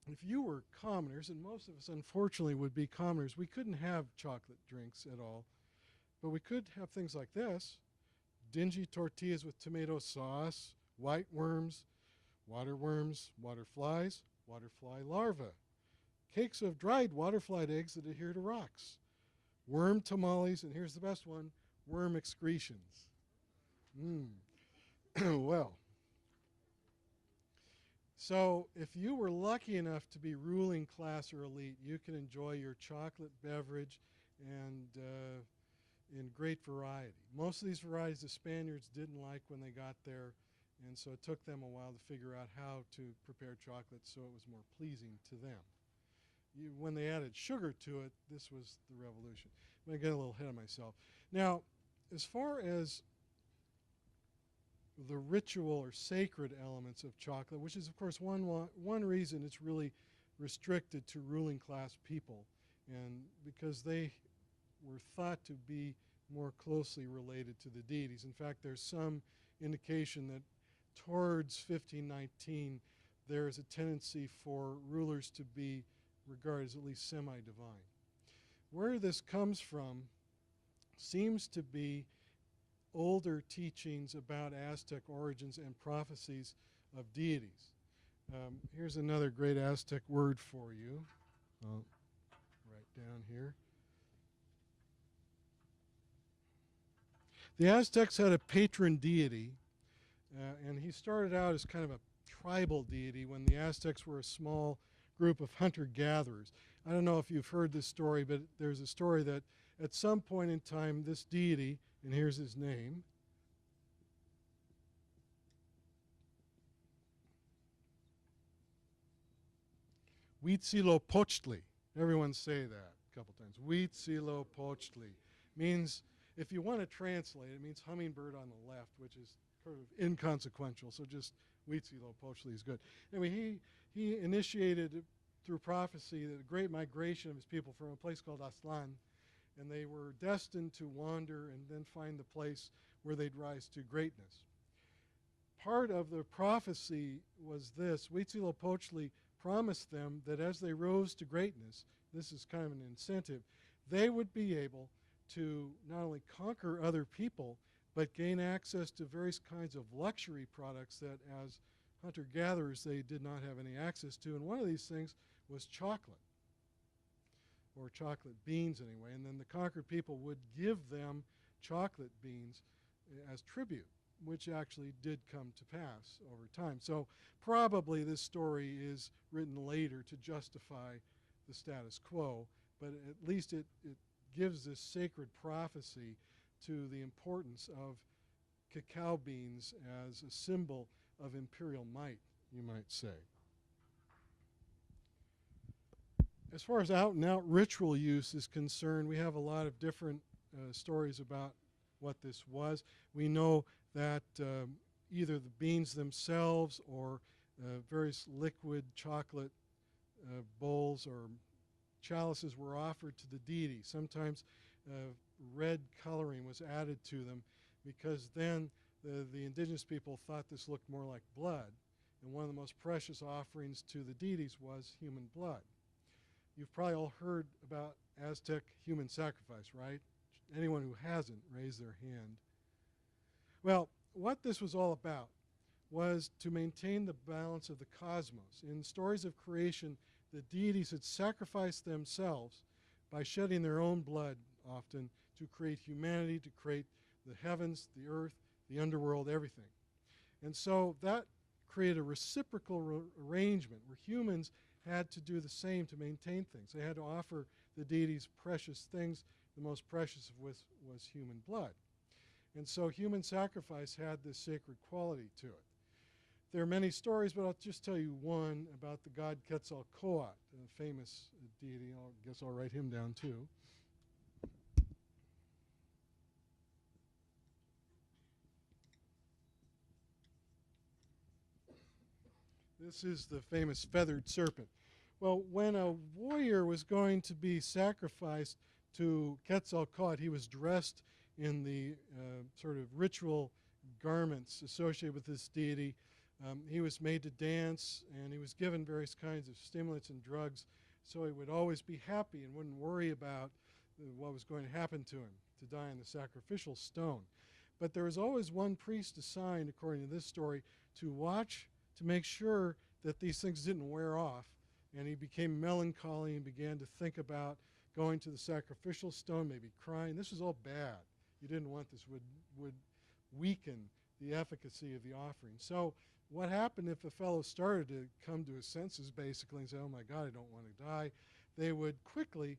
[SPEAKER 3] if you were commoners, and most of us unfortunately would be commoners, we couldn't have chocolate drinks at all, but we could have things like this: dingy tortillas with tomato sauce, white worms, water flies, waterfly larvae, cakes of dried waterfly eggs that adhere to rocks, worm tamales, and here's the best one, worm excretions. Well, so if you were lucky enough to be ruling class or elite, you can enjoy your chocolate beverage and in great variety. Most of these varieties the Spaniards didn't like when they got there, and so it took them a while to figure out how to prepare chocolate so it was more pleasing to them. When they added sugar to it, this was the revolution. I'm going to get a little ahead of myself. Now, as far as the ritual or sacred elements of chocolate, which is, of course, one reason it's really restricted to ruling class people, and because they were thought to be more closely related to the deities. In fact, there's some indication that towards 1519, there is a tendency for rulers to be regarded as at least semi-divine. Where this comes from seems to be older teachings about Aztec origins and prophecies of deities. Here's another great Aztec word for you. I'll write down here. The Aztecs had a patron deity, and he started out as kind of a tribal deity when the Aztecs were a small group of hunter-gatherers. I don't know if you've heard this story, but there's a story that at some point in time, this deity, and here's his name, Huitzilopochtli. Everyone say that a couple times. Huitzilopochtli means, if you want to translate, it means hummingbird on the left, which is sort of inconsequential, so just Huitzilopochtli is good. Anyway, he initiated through prophecy the great migration of his people from a place called Aztlan, and they were destined to wander and then find the place where they'd rise to greatness. Part of the prophecy was this: Huitzilopochtli promised them that as they rose to greatness, this is kind of an incentive, they would be able to not only conquer other people, but gain access to various kinds of luxury products that as hunter-gatherers they did not have any access to. And one of these things was chocolate, or chocolate beans anyway, and then the conquered people would give them chocolate beans as tribute, which actually did come to pass over time. So probably this story is written later to justify the status quo, but at least it gives this sacred prophecy to the importance of cacao beans as a symbol of imperial might, you might say. As far as out-and-out ritual use is concerned, we have a lot of different stories about what this was. We know that either the beans themselves or various liquid chocolate bowls or chalices were offered to the deity. Sometimes red coloring was added to them because then the indigenous people thought this looked more like blood. And one of the most precious offerings to the deities was human blood. You've probably all heard about Aztec human sacrifice, right? Anyone who hasn't, raise their hand. Well, what this was all about was to maintain the balance of the cosmos. In stories of creation, the deities had sacrificed themselves by shedding their own blood often to create humanity, to create the heavens, the earth, the underworld, everything. And so that created a reciprocal arrangement where humans had to do the same to maintain things. They had to offer the deities precious things. The most precious of which was human blood. And so human sacrifice had this sacred quality to it. There are many stories, but I'll just tell you one about the god Quetzalcoatl, a famous deity. I guess I'll write him down too. This is the famous feathered serpent. Well, when a warrior was going to be sacrificed to Quetzalcoatl, he was dressed in the sort of ritual garments associated with this deity. He was made to dance, and he was given various kinds of stimulants and drugs, so he would always be happy and wouldn't worry about what was going to happen to him, to die on the sacrificial stone. But there was always one priest assigned, according to this story, to watch to make sure that these things didn't wear off. And he became melancholy and began to think about going to the sacrificial stone, maybe crying. This was all bad. You didn't want this. Would weaken the efficacy of the offering. So what happened if a fellow started to come to his senses, basically, and say, oh my God, I don't want to die? They would quickly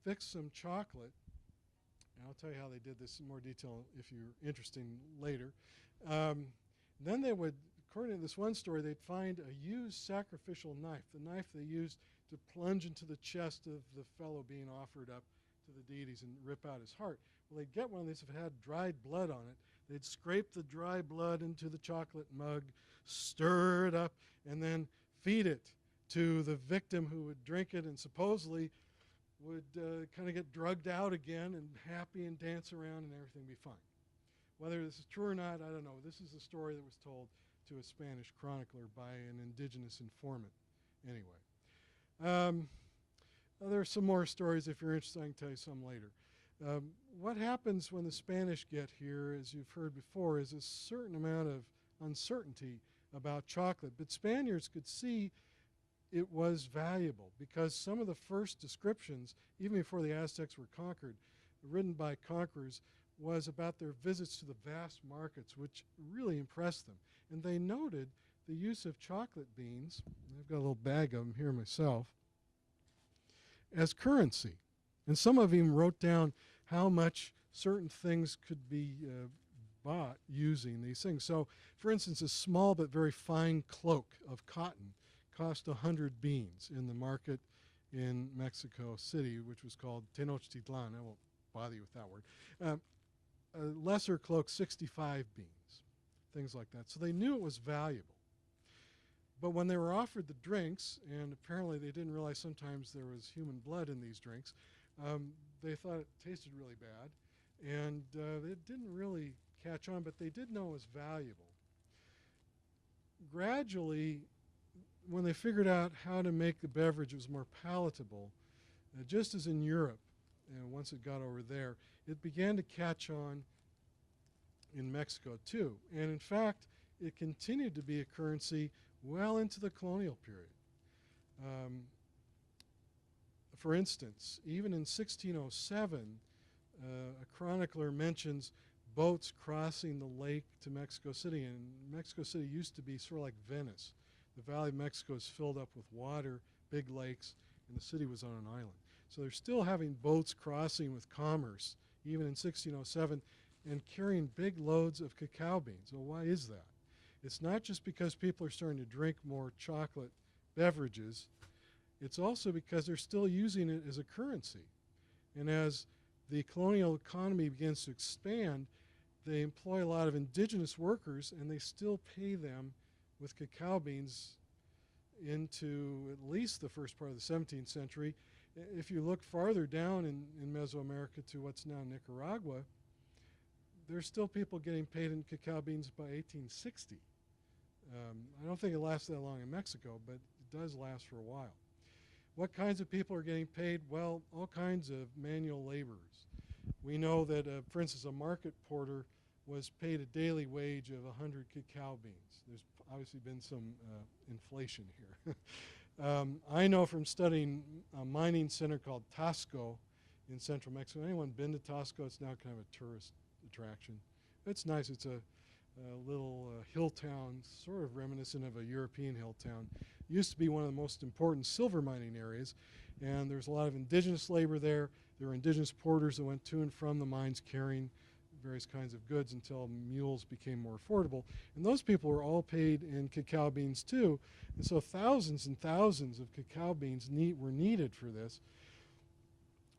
[SPEAKER 3] fix some chocolate. And I'll tell you how they did this in more detail if you're interested later. Then they would, according to this one story, they'd find a used sacrificial knife, the knife they used to plunge into the chest of the fellow being offered up to the deities and rip out his heart. Well, they'd get one of these if it had dried blood on it. They'd scrape the dry blood into the chocolate mug, stir it up, and then feed it to the victim who would drink it and supposedly would kind of get drugged out again and happy and dance around and everything be fine. Whether this is true or not, I don't know. This is a story that was told to a Spanish chronicler by an indigenous informant. Anyway, there are some more stories. If you're interested, I can tell you some later. What happens when the Spanish get here, as you've heard before, is a certain amount of uncertainty about chocolate. But Spaniards could see it was valuable because some of the first descriptions, even before the Aztecs were conquered, written by conquerors, was about their visits to the vast markets, which really impressed them. And they noted the use of chocolate beans, I've got a little bag of them here myself, as currency. And some of them wrote down how much certain things could be bought using these things. So, for instance, a small but very fine cloak of cotton cost 100 beans in the market in Mexico City, which was called Tenochtitlan. I won't bother you with that word. A lesser cloak, 65 beans, things like that. So they knew it was valuable. But when they were offered the drinks, and apparently they didn't realize sometimes there was human blood in these drinks, they thought it tasted really bad, and it didn't really catch on, but they did know it was valuable. Gradually, when they figured out how to make the beverage was more palatable, just as in Europe, once it got over there, it began to catch on in Mexico too. And in fact, it continued to be a currency well into the colonial period. For instance, even in 1607, a chronicler mentions boats crossing the lake to Mexico City. And Mexico City used to be sort of like Venice. The Valley of Mexico is filled up with water, big lakes, and the city was on an island. So they're still having boats crossing with commerce, even in 1607, and carrying big loads of cacao beans. Well, why is that? It's not just because people are starting to drink more chocolate beverages. It's also because they're still using it as a currency. And as the colonial economy begins to expand, they employ a lot of indigenous workers, and they still pay them with cacao beans into at least the first part of the 17th century. If you look farther down in Mesoamerica to what's now Nicaragua, there's still people getting paid in cacao beans by 1860. I don't think it lasts that long in Mexico, but it does last for a while. What kinds of people are getting paid? Well, all kinds of manual laborers. We know that, for instance, a market porter was paid a daily wage of 100 cacao beans. There's obviously been some inflation here. I know from studying a mining center called Tasco in central Mexico. Anyone been to Tasco? It's now kind of a tourist attraction. It's nice. It's a little hill town, sort of reminiscent of a European hill town. It used to be one of the most important silver mining areas, and there's a lot of indigenous labor there. There were indigenous porters that went to and from the mines carrying various kinds of goods until mules became more affordable. And those people were all paid in cacao beans too. And so thousands and thousands of cacao beans were needed for this,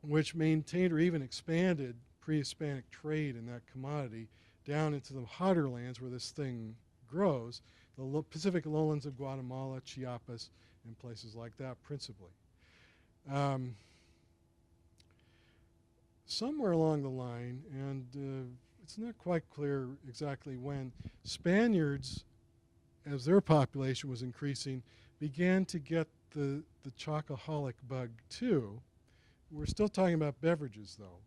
[SPEAKER 3] which maintained or even expanded pre-Hispanic trade in that commodity down into the hotter lands where this thing grows, the Pacific lowlands of Guatemala, Chiapas, and places like that principally. Somewhere along the line, and it's not quite clear exactly when, Spaniards, as their population was increasing, began to get the chocoholic bug too. We're still talking about beverages though.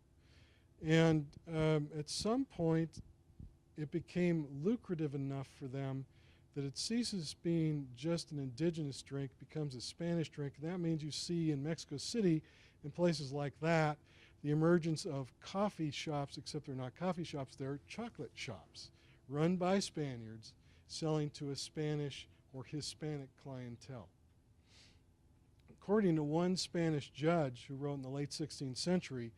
[SPEAKER 3] And at some point, it became lucrative enough for them that it ceases being just an indigenous drink, becomes a Spanish drink. And that means you see in Mexico City and places like that the emergence of coffee shops, except they're not coffee shops, they're chocolate shops run by Spaniards selling to a Spanish or Hispanic clientele. According to one Spanish judge who wrote in the late 16th century,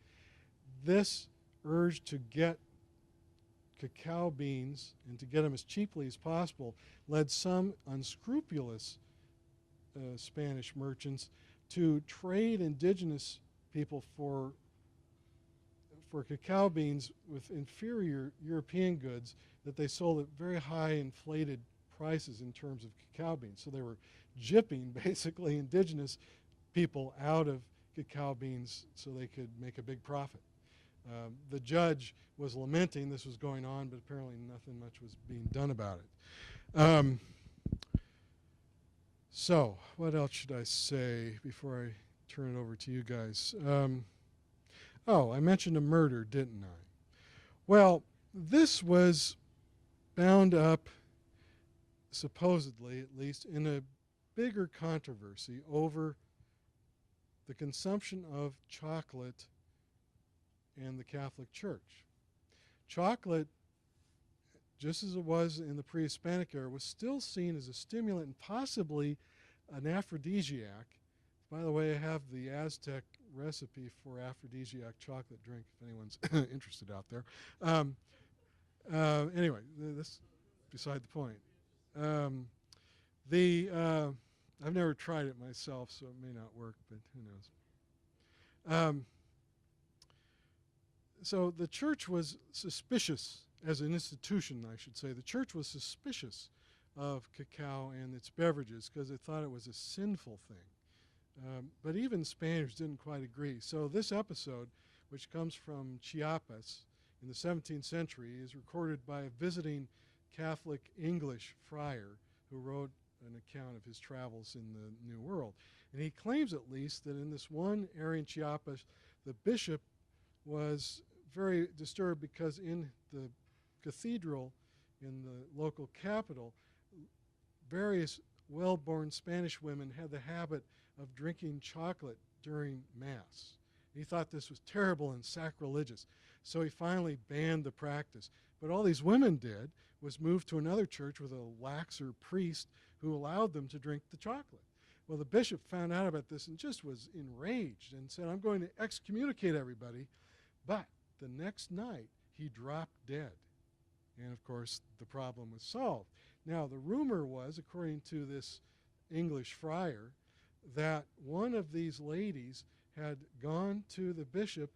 [SPEAKER 3] this urge to get cacao beans and to get them as cheaply as possible led some unscrupulous Spanish merchants to trade indigenous people for cacao beans with inferior European goods that they sold at very high inflated prices in terms of cacao beans. So they were gypping basically indigenous people out of cacao beans so they could make a big profit. The judge was lamenting this was going on, but apparently nothing much was being done about it. So what else should I say before I turn it over to you guys? Oh, I mentioned a murder, didn't I? Well, this was bound up, supposedly at least, in a bigger controversy over the consumption of chocolate and the Catholic Church. Chocolate, just as it was in the pre-Hispanic era, was still seen as a stimulant and possibly an aphrodisiac. By the way, I have the Aztec recipe for aphrodisiac chocolate drink if anyone's interested out there. Anyway, this is beside the point. I've never tried it myself, so it may not work, but who knows. So the church was suspicious, as an institution, I should say. The church was suspicious of cacao and its beverages because they thought it was a sinful thing. But even Spaniards didn't quite agree. So this episode, which comes from Chiapas in the 17th century, is recorded by a visiting Catholic English friar who wrote an account of his travels in the New World. And he claims at least that in this one area in Chiapas, the bishop was very disturbed because in the cathedral in the local capital, various well-born Spanish women had the habit of drinking chocolate during Mass. He thought this was terrible and sacrilegious, so he finally banned the practice. But all these women did was move to another church with a laxer priest who allowed them to drink the chocolate. Well, the bishop found out about this and just was enraged and said, I'm going to excommunicate everybody. But the next night, he dropped dead. And of course, the problem was solved. Now, the rumor was, according to this English friar, that one of these ladies had gone to the bishop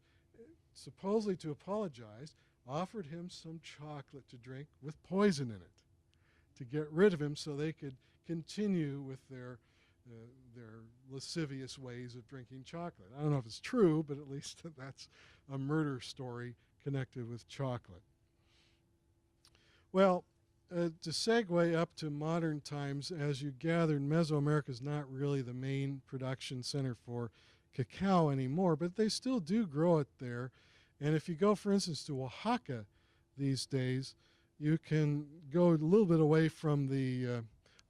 [SPEAKER 3] supposedly to apologize, offered him some chocolate to drink with poison in it to get rid of him so they could continue with their lascivious ways of drinking chocolate. I don't know if it's true, but at least that's a murder story connected with chocolate. Well, to segue up to modern times, as you gathered, Mesoamerica is not really the main production center for cacao anymore, but they still do grow it there. And if you go, for instance, to Oaxaca these days, you can go a little bit away from the,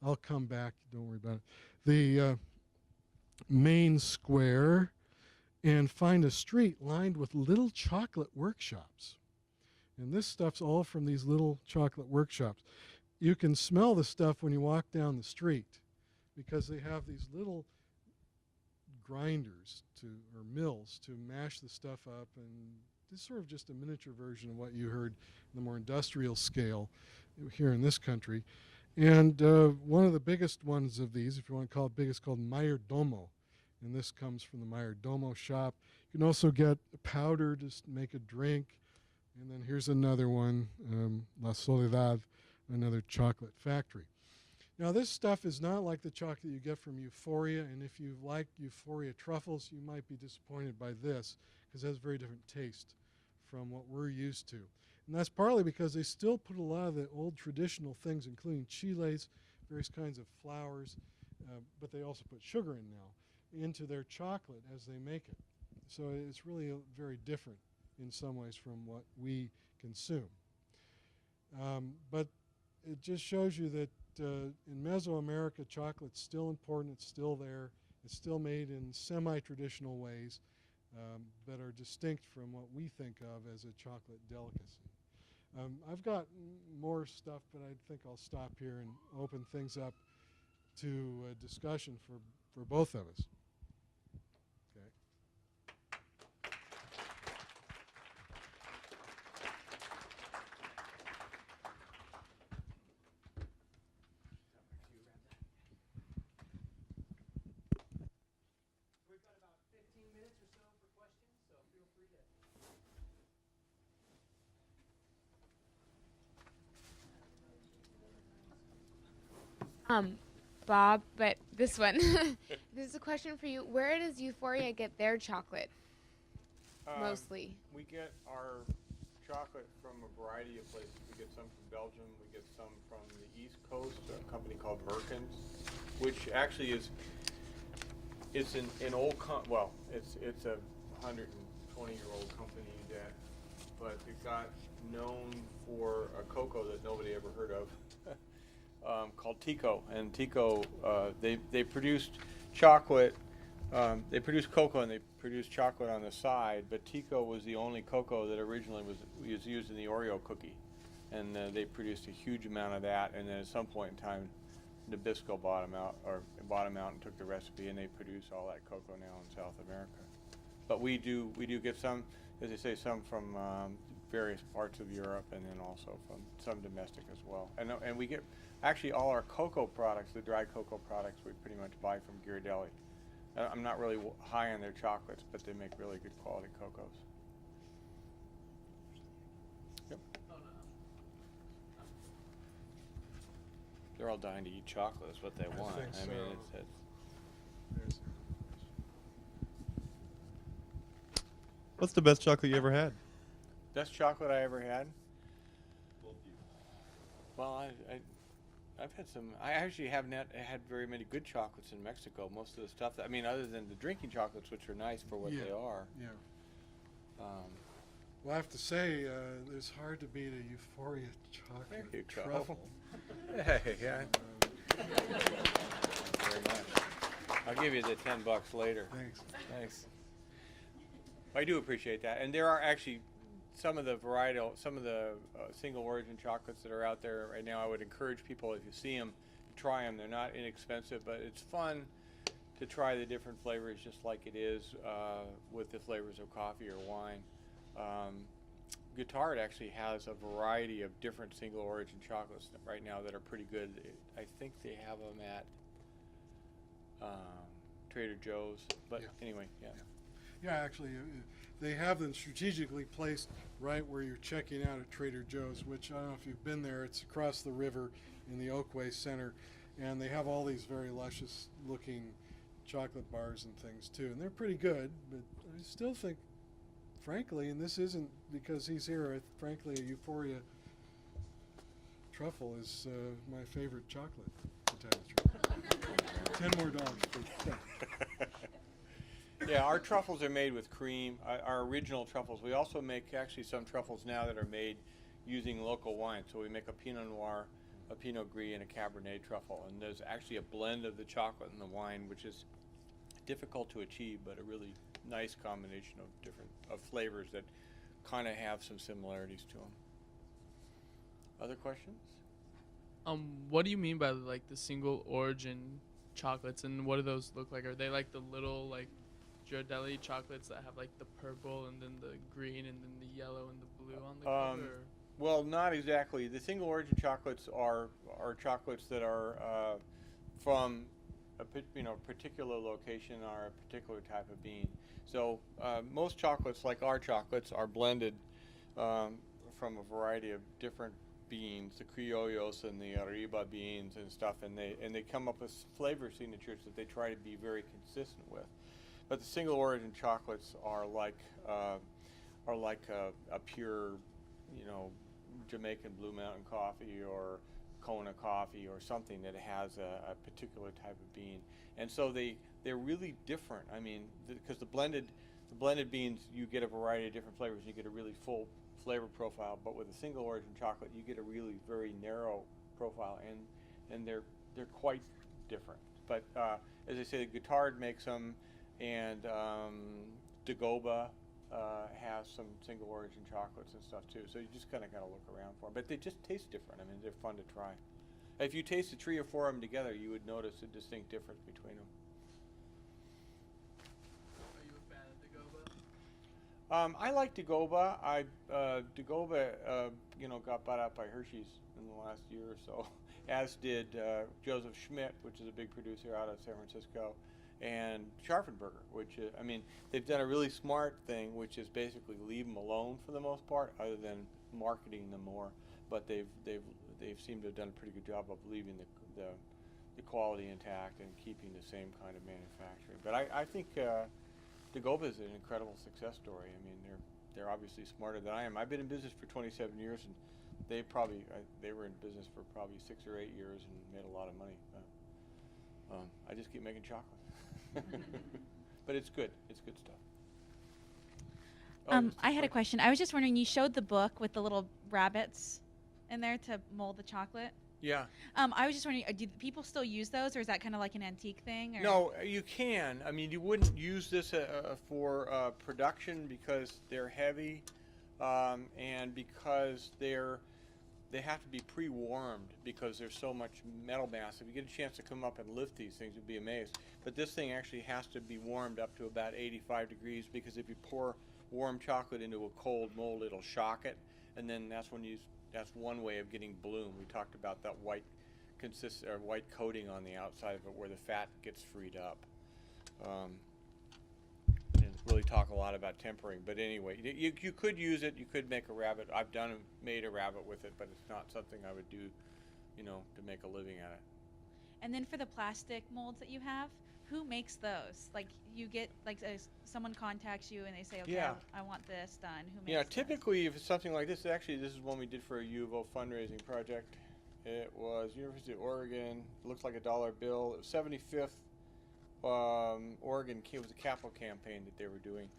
[SPEAKER 3] I'll come back, don't worry about it, the main square and find a street lined with little chocolate workshops. And this stuff's all from these little chocolate workshops. You can smell the stuff when you walk down the street because they have these little grinders or mills to mash the stuff up, and it's sort of just a miniature version of what you heard in the more industrial scale here in this country. And one of the biggest ones of these, if you want to call it big, is called Mayordomo. And this comes from the Mayordomo shop. You can also get powder to make a drink. And then here's another one, La Soledad, another chocolate factory. Now this stuff is not like the chocolate you get from Euphoria, and if you like Euphoria truffles, you might be disappointed by this because it has a very different taste from what we're used to. And that's partly because they still put a lot of the old traditional things, including chiles, various kinds of flours, but they also put sugar in now, into their chocolate as they make it. So it's really very different in some ways from what we consume. But it just shows you that in Mesoamerica, chocolate's still important, it's still there, it's still made in semi-traditional ways that are distinct from what we think of as a chocolate delicacy. I've got more stuff, but I think I'll stop here and open things up to discussion for both of us. Okay.
[SPEAKER 1] We've got about 15 minutes or so for questions, so feel free to.
[SPEAKER 4] Bob, but this one. This is a question for you. Where does Euphoria get their chocolate? Mostly.
[SPEAKER 2] We get our chocolate from a variety of places. We get some from Belgium. We get some from the East Coast, a company called Merkins, which actually it's an old it's a 120-year-old company but it got known for a cocoa that nobody ever heard of. Called Tico, and Tico they produced chocolate. They produced cocoa and they produced chocolate on the side, but Tico was the only cocoa that originally was used in the Oreo cookie, and they produced a huge amount of that. And then at some point in time, Nabisco bought them out and took the recipe, and they produce all that cocoa now in South America. But we do get some, as I say, some from various parts of Europe, and then also from some domestic as well. And we get actually all our cocoa products, the dried cocoa products, we pretty much buy from Ghirardelli. I'm not really high on their chocolates, but they make really good quality cocos. Yep.
[SPEAKER 5] They're all dying to eat chocolate. Is what they want.
[SPEAKER 3] I
[SPEAKER 5] mean,
[SPEAKER 3] so.
[SPEAKER 5] it's
[SPEAKER 6] What's the best chocolate you ever had?
[SPEAKER 2] Best chocolate I ever had? Well, I've had some. I actually haven't had very many good chocolates in Mexico. Most of the stuff that, I mean, other than the drinking chocolates, which are nice for what they are.
[SPEAKER 3] Yeah. Well, I have to say, it's hard to beat a Euphoria chocolate
[SPEAKER 2] Thank you,
[SPEAKER 3] truffle.
[SPEAKER 2] Hey, yeah. Very much. I'll give you the $10 later.
[SPEAKER 3] Thanks.
[SPEAKER 2] Thanks. I do appreciate that, and there are actually some of the single origin chocolates that are out there right now. I would encourage people, if you see them, try them. They're not inexpensive, but it's fun to try the different flavors, just like it is with the flavors of coffee or wine. Guittard actually has a variety of different single origin chocolates right now that are pretty good. I think they have them at Trader Joe's, but
[SPEAKER 3] Yeah.
[SPEAKER 2] anyway, yeah.
[SPEAKER 3] Yeah, actually, they have them strategically placed right where you're checking out at Trader Joe's, which I don't know if you've been there. It's across the river in the Oakway Center, and they have all these very luscious looking chocolate bars and things too, and they're pretty good. But I still think, frankly, and this isn't because he's here, frankly, a Euphoria Truffle is my favorite chocolate. To tell you the truth. $10 more, please. Yeah.
[SPEAKER 2] Yeah, our truffles are made with cream. Our original truffles. We also make actually some truffles now that are made using local wine. So we make a Pinot Noir, a Pinot Gris, and a Cabernet truffle. And there's actually a blend of the chocolate and the wine, which is difficult to achieve, but a really nice combination of different flavors that kind of have some similarities to them. Other questions?
[SPEAKER 7] What do you mean by like the single origin chocolates, and what do those look like? Are they like the little like Ghirardelli chocolates that have like the purple and then the green and then the yellow and the blue on the cover?
[SPEAKER 2] Well, not exactly. The single origin chocolates are chocolates that are from a particular location or a particular type of bean. So most chocolates, like our chocolates, are blended from a variety of different beans, the criollos and the arriba beans and stuff, and they come up with flavor signatures that they try to be very consistent with. But the single origin chocolates are like a pure, Jamaican Blue Mountain coffee or Kona coffee or something that has a particular type of bean, and so they're really different. I mean, because the blended beans, you get a variety of different flavors. You get a really full flavor profile, but with a single origin chocolate, you get a really very narrow profile, and they're quite different. But as I say, the Guittard makes them, and Dagoba has some single origin chocolates and stuff too. So you just kind of got to look around for them. But they just taste different. I mean, they're fun to try. If you tasted 3 or 4 of them together, you would notice a distinct difference between them.
[SPEAKER 7] Are you a fan of Dagoba?
[SPEAKER 2] I like Dagoba. Dagoba, got bought out by Hershey's in the last year or so, as did Joseph Schmidt, which is a big producer out of San Francisco, and Scharfenberger, which they've done a really smart thing, which is basically leave them alone for the most part, other than marketing them more. But they've seemed to have done a pretty good job of leaving the quality intact and keeping the same kind of manufacturing. But I think Dagoba is an incredible success story. I mean, they're obviously smarter than I am. I've been in business for 27 years, and they were in business for probably 6 or 8 years and made a lot of money. I just keep making chocolate. But it's good. It's good stuff.
[SPEAKER 8] I had a question. I was just wondering, you showed the book with the little rabbits in there to mold the chocolate.
[SPEAKER 2] Yeah.
[SPEAKER 8] I was just wondering, do people still use those, or is that kind of like an antique thing? Or?
[SPEAKER 2] No, you can. I mean, you wouldn't use this for production because they're heavy, and because they have to be pre-warmed because there's so much metal mass. If you get a chance to come up and lift these things, you'd be amazed. But this thing actually has to be warmed up to about 85 degrees, because if you pour warm chocolate into a cold mold, it'll shock it, and then that's one way of getting bloom. We talked about that white coating on the outside of it where the fat gets freed up. Didn't really talk a lot about tempering, but anyway, you could use it. You could make a rabbit. I've made a rabbit with it, but it's not something I would do, to make a living at it.
[SPEAKER 8] And then for the plastic molds that you have, who makes those? Like, you get, like, someone contacts you and they say, okay,
[SPEAKER 2] Yeah.
[SPEAKER 8] I want this done. Who makes
[SPEAKER 2] Yeah,
[SPEAKER 8] those?
[SPEAKER 2] typically if it's something like this, actually this is one we did for a U of O fundraising project. It was University of Oregon. It looks like a dollar bill. It was 75th Oregon. It was a capital campaign that they were doing.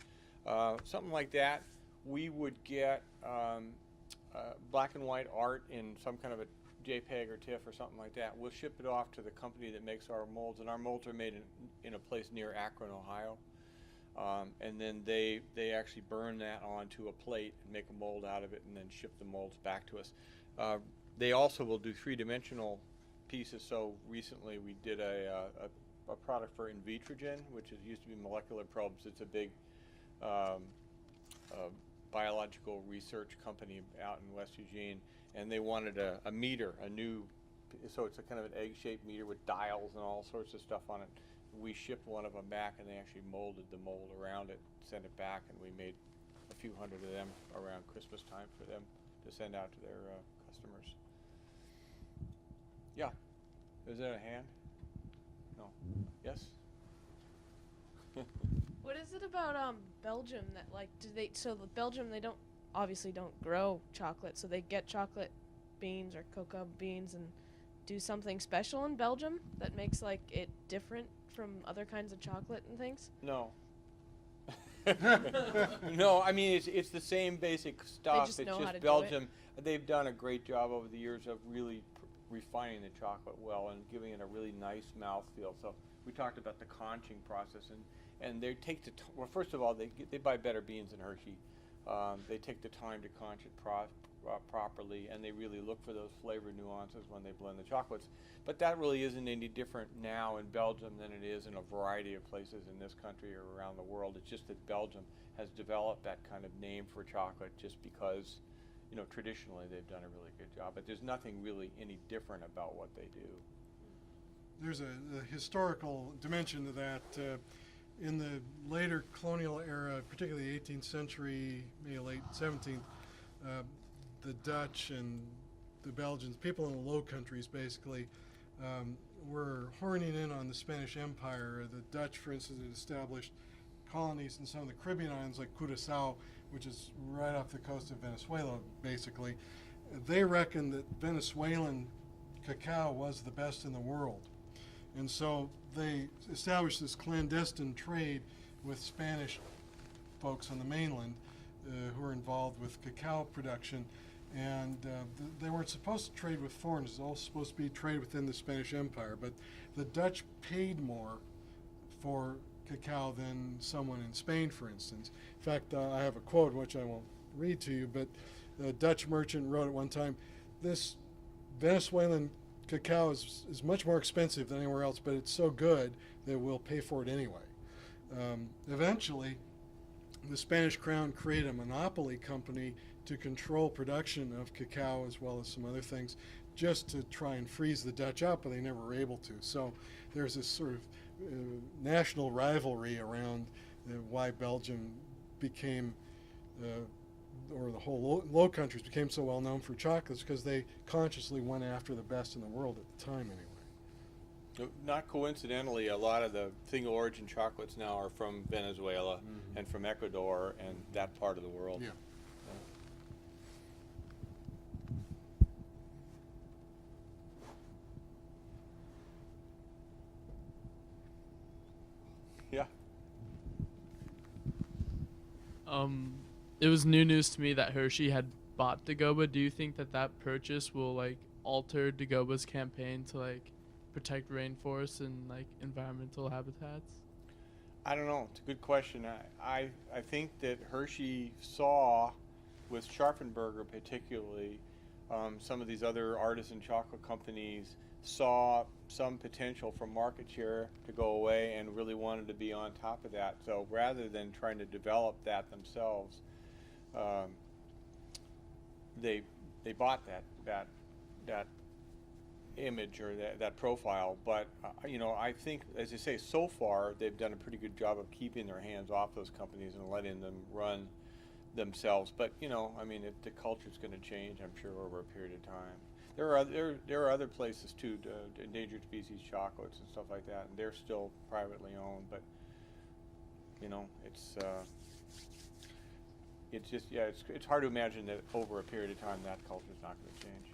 [SPEAKER 2] Something like that. We would get black and white art in some kind of a JPEG or TIFF or something like that. We'll ship it off to the company that makes our molds, and our molds are made in a place near Akron, Ohio. And then they actually burn that onto a plate and make a mold out of it, and then ship the molds back to us. They also will do 3-dimensional pieces. So recently we did a product for Invitrogen, which used to be Molecular Probes. It's a big biological research company out in West Eugene, and they wanted a meter, so it's a kind of an egg-shaped meter with dials and all sorts of stuff on it. we shipped one of them back, and they actually molded the mold around it, sent it back, and we made a few hundred of them around Christmas time for them to send out to their customers. Yeah. Is that a hand? No. Yes?
[SPEAKER 9] What is it about Belgium that like Belgium they obviously don't grow chocolate, so they get chocolate beans or cocoa beans and do something special in Belgium that makes like it different from other kinds of chocolate and things?
[SPEAKER 2] No. No, I mean it's the same basic stuff.
[SPEAKER 9] just
[SPEAKER 2] It's
[SPEAKER 9] know how
[SPEAKER 2] just
[SPEAKER 9] to do
[SPEAKER 2] Belgium. They've done a great job over the years of really refining the chocolate well and giving it a really nice mouthfeel. So we talked about the conching process, and they take the well. First of all, they buy better beans than Hershey. They take the time to conch it properly, and they really look for those flavor nuances when they blend the chocolates. But that really isn't any different now in Belgium than it is in a variety of places in this country or around the world. It's just that Belgium has developed that kind of name for chocolate just because, you know, traditionally they've done a really good job. But there's nothing really any different about what they do.
[SPEAKER 3] There's a historical dimension to that. In the later colonial era, particularly the 18th century, maybe late 17th, the Dutch and the Belgians, people in the Low Countries basically, were horning in on the Spanish Empire. The Dutch, for instance, had established colonies in some of the Caribbean islands like Curaçao, which is right off the coast of Venezuela, basically. They reckoned that Venezuelan cacao was the best in the world. And so they established this clandestine trade with Spanish folks on the mainland who were involved with cacao production. And they weren't supposed to trade with foreigners. It was all supposed to be trade within the Spanish Empire. But the Dutch paid more for cacao than someone in Spain, for instance. In fact, I have a quote, which I won't read to you, but the Dutch merchant wrote at one time, this Venezuelan cacao is much more expensive than anywhere else, but it's so good that we'll pay for it anyway. Eventually, the Spanish crown created a monopoly company to control production of cacao as well as some other things, just to try and freeze the Dutch out, but they never were able to. So there's this sort of national rivalry around why Belgium became, or the whole Low Countries became so well known for chocolates, because they consciously went after the best in the world at the time anyway.
[SPEAKER 2] Not coincidentally, a lot of the single origin chocolates now are from Venezuela and from Ecuador and that part of the world.
[SPEAKER 3] Yeah.
[SPEAKER 2] Yeah.
[SPEAKER 7] It was new news to me that Hershey had bought Dagoba. Do you think that purchase will like alter Dagoba's campaign to like protect rainforests and like environmental habitats?
[SPEAKER 2] I don't know. It's a good question. I think that Hershey saw, with Scharfenberger particularly, some of these other artisan chocolate companies saw some potential for market share to go away and really wanted to be on top of that. So rather than trying to develop that themselves, they bought that image or that profile. But you know, I think, as I say, so far they've done a pretty good job of keeping their hands off those companies and letting them run themselves. But you know, I mean, the culture's going to change, I'm sure, over a period of time. There are other places too, endangered species chocolates and stuff like that, and they're still privately owned. But you know, it's just, yeah, it's hard to imagine that over a period of time that culture's not going to change.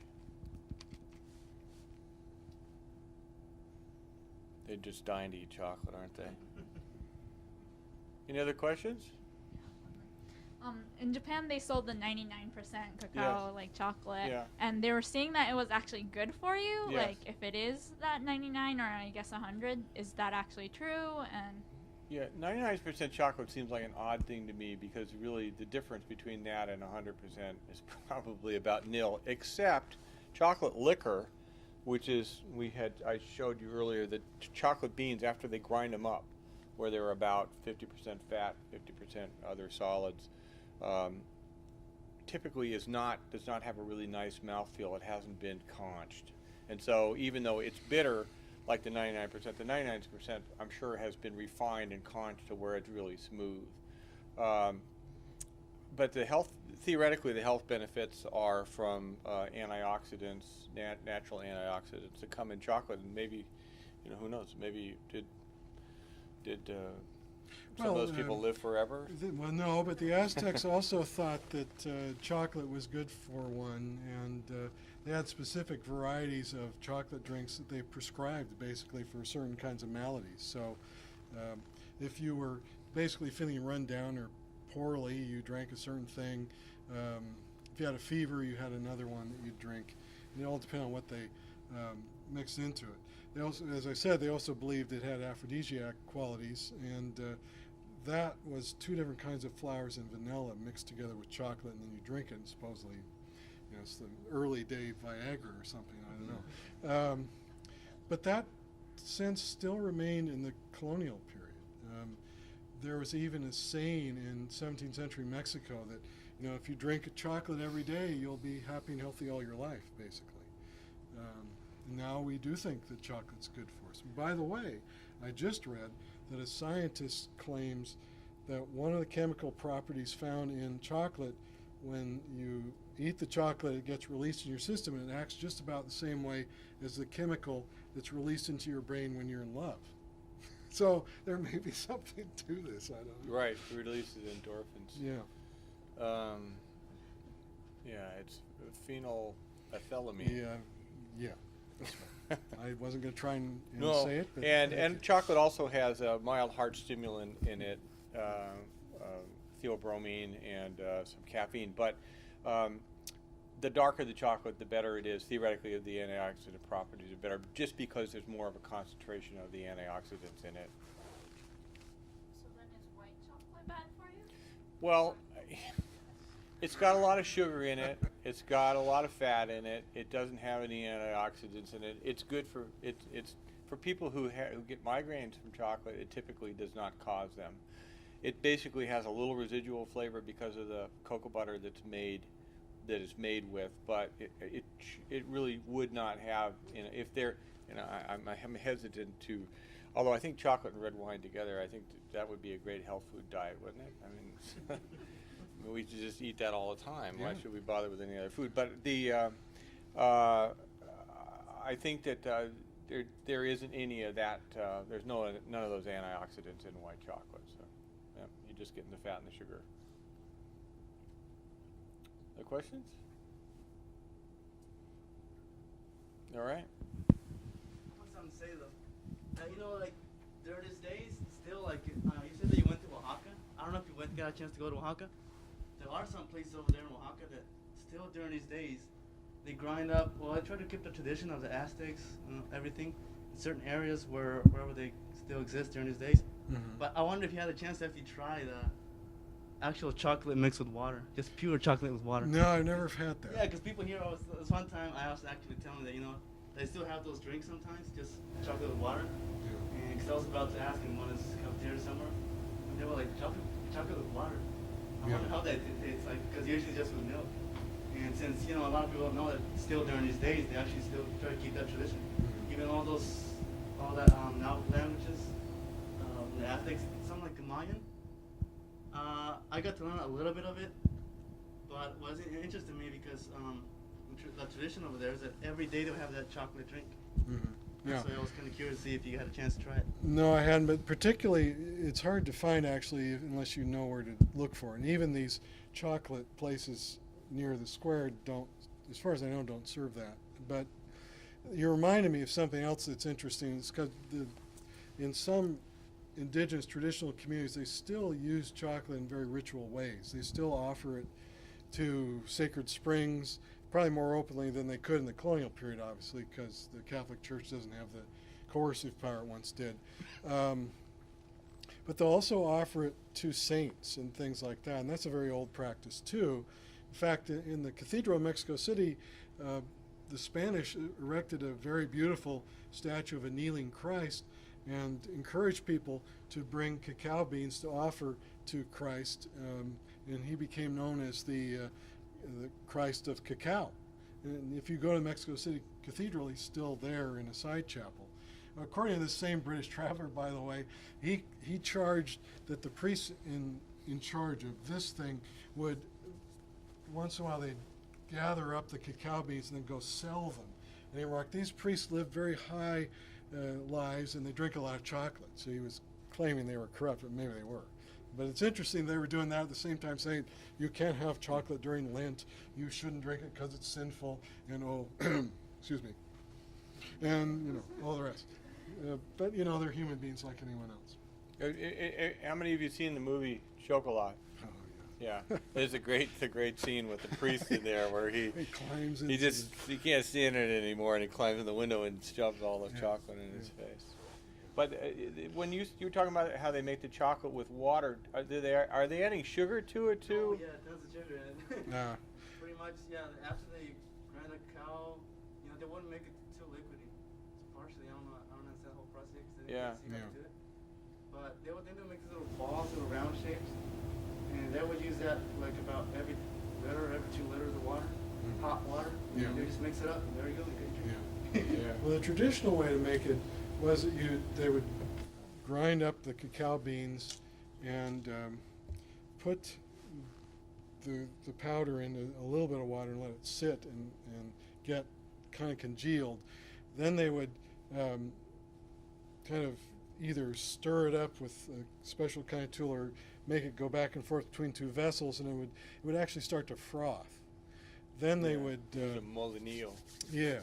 [SPEAKER 2] They're just dying to eat chocolate, aren't they? Any other questions?
[SPEAKER 10] In Japan, they sold the 99% cacao,
[SPEAKER 2] Yes.
[SPEAKER 10] like chocolate,
[SPEAKER 2] Yeah.
[SPEAKER 10] and they were saying that it was actually good for you.
[SPEAKER 2] Yes.
[SPEAKER 10] Like, if it is that 99 or I guess 100, is that actually true? And
[SPEAKER 2] Yeah, 99% chocolate seems like an odd thing to me, because really the difference between that and 100% is probably about nil, except chocolate liquor, which is, I showed you earlier, that chocolate beans, after they grind them up, where they're about 50% fat, 50% other solids, typically does not have a really nice mouthfeel. It hasn't been conched. And so even though it's bitter, like the 99%. The 99%, I'm sure, has been refined and conked to where it's really smooth. But theoretically, the health benefits are from antioxidants, natural antioxidants that come in chocolate, and maybe, who knows? Maybe did some of those people live forever?
[SPEAKER 3] Well, no, but the Aztecs also thought that chocolate was good for one, and they had specific varieties of chocolate drinks that they prescribed basically for certain kinds of maladies. So if you were basically feeling run down or poorly, you drank a certain thing. If you had a fever, you had another one that you'd drink. And it all depended on what they mixed into it. They also, as I said, they also believed it had aphrodisiac qualities, and that was 2 different kinds of flowers and vanilla mixed together with chocolate, and then you drink it, and supposedly, it's the early day Viagra or something, I don't know. But that sense still remained in the colonial period. There was even a saying in 17th century Mexico that, if you drink a chocolate every day, you'll be happy and healthy all your life, basically. Now we do think that chocolate's good for us. By the way, I just read that a scientist claims that one of the chemical properties found in chocolate, when you eat the chocolate, it gets released in your system, and it acts just about the same way as the chemical that's released into your brain when you're in love. So there may be something to this, I don't know.
[SPEAKER 2] Right, it releases endorphins.
[SPEAKER 3] Yeah.
[SPEAKER 2] It's phenylethylamine.
[SPEAKER 3] Yeah. That's right. I wasn't going to try and
[SPEAKER 2] No,
[SPEAKER 3] say it. But
[SPEAKER 2] and chocolate also has a mild heart stimulant in it, theobromine and some caffeine. But the darker the chocolate, the better it is. Theoretically, the antioxidant properties are better, just because there's more of a concentration of the antioxidants in it.
[SPEAKER 10] So then is white chocolate bad for you?
[SPEAKER 2] Well, it's got a lot of sugar in it. It's got a lot of fat in it. It doesn't have any antioxidants in it. It's good for it's for people who get migraines from chocolate. It typically does not cause them. It basically has a little residual flavor because of the cocoa butter that it's made with, but it really would not have. If they're, I'm hesitant to, although I think chocolate and red wine together, I think that would be a great health food diet, wouldn't it? I mean. We should just eat that all the time.
[SPEAKER 3] Yeah.
[SPEAKER 2] Why should we bother with any other food? But I think that there isn't any of that. There's none of those antioxidants in white chocolate. So you're just getting the fat and the sugar. Other questions? All right.
[SPEAKER 11] I want something to say though. Like during these days, still like you said that you went to Oaxaca. I don't know if you got a chance to go to Oaxaca. There are some places over there in Oaxaca that still during these days, they grind up, they try to keep the tradition of the Aztecs and everything in certain areas wherever they still exist during these days.
[SPEAKER 3] Mm-hmm.
[SPEAKER 11] But I wonder if you had a chance to actually try the actual chocolate mixed with water, just pure chocolate with water.
[SPEAKER 3] No, I've never had that.
[SPEAKER 11] Yeah, because people here, this one time I was actually telling that, they still have those drinks sometimes, just chocolate with water.
[SPEAKER 3] Yeah.
[SPEAKER 11] And because I was about to ask in one of this cafeteria somewhere, and they were like, chocolate with water. I wonder how that tastes like, because usually just with milk. And since, a lot of people don't know that still during these days, they actually still try to keep that tradition. Even all that Nahuatl languages, the Aztecs, something like the Mayan. I got to learn a little bit of it, but what interested me because the tradition over there is that every day they'll have that chocolate drink.
[SPEAKER 3] Mm-hmm. Yeah.
[SPEAKER 11] So I was kind of curious to see if you had a chance to try it.
[SPEAKER 3] No, I hadn't, but particularly it's hard to find actually unless you know where to look for it. And even these chocolate places near the square don't, as far as I know, don't serve that. But you reminded me of something else that's interesting. It's because in some indigenous traditional communities, they still use chocolate in very ritual ways. They still offer it to sacred springs, probably more openly than they could in the colonial period, obviously, because the Catholic Church doesn't have the coercive power it once did. But they'll also offer it to saints and things like that, and that's a very old practice too. In fact, in the Cathedral of Mexico City, the Spanish erected a very beautiful statue of a kneeling Christ and encouraged people to bring cacao beans to offer to Christ, and he became known as the Christ of Cacao. And if you go to Mexico City Cathedral, he's still there in a side chapel. according to the same British traveler, by the way, he charged that the priests in charge of this thing would, once in a while, they'd gather up the cacao beans and then go sell them in Iraq. These priests live very high lives and they drink a lot of chocolate. So he was claiming they were corrupt, but maybe they were. But it's interesting they were doing that at the same time, saying you can't have chocolate during Lent, you shouldn't drink it because it's sinful, and excuse me, and you know all the rest. But you know they're human beings like anyone else.
[SPEAKER 2] How many of you seen the movie Xocolatl?
[SPEAKER 3] Oh
[SPEAKER 2] yeah. There's a great scene with the priest in there where he
[SPEAKER 3] climbs.
[SPEAKER 2] He can't stand it anymore, and he climbs in the window and shoves all the chocolate in his face. But when you were talking about how they make the chocolate with water, are they adding sugar to it too?
[SPEAKER 11] Oh, yeah, tons of sugar.
[SPEAKER 3] Yeah.
[SPEAKER 11] Pretty much, yeah. After they grind the cacao, you know, they wouldn't make it too liquidy. So partially, I don't understand the whole process. They didn't see how to do it. But they would make these little balls, little round shapes, and they would use that like about every 2 liters of water, hot water.
[SPEAKER 3] Yeah.
[SPEAKER 11] And they just mix it up, and there you go.
[SPEAKER 3] Yeah. Well, the traditional way to make it was that they would grind up the cacao beans and put the powder in a little bit of water and let it sit and get kind of congealed. Then they would kind of either stir it up with a special kind of tool or make it go back and forth between 2 vessels, and it would actually start to froth. Then they would
[SPEAKER 2] the molinillo.
[SPEAKER 3] Yeah.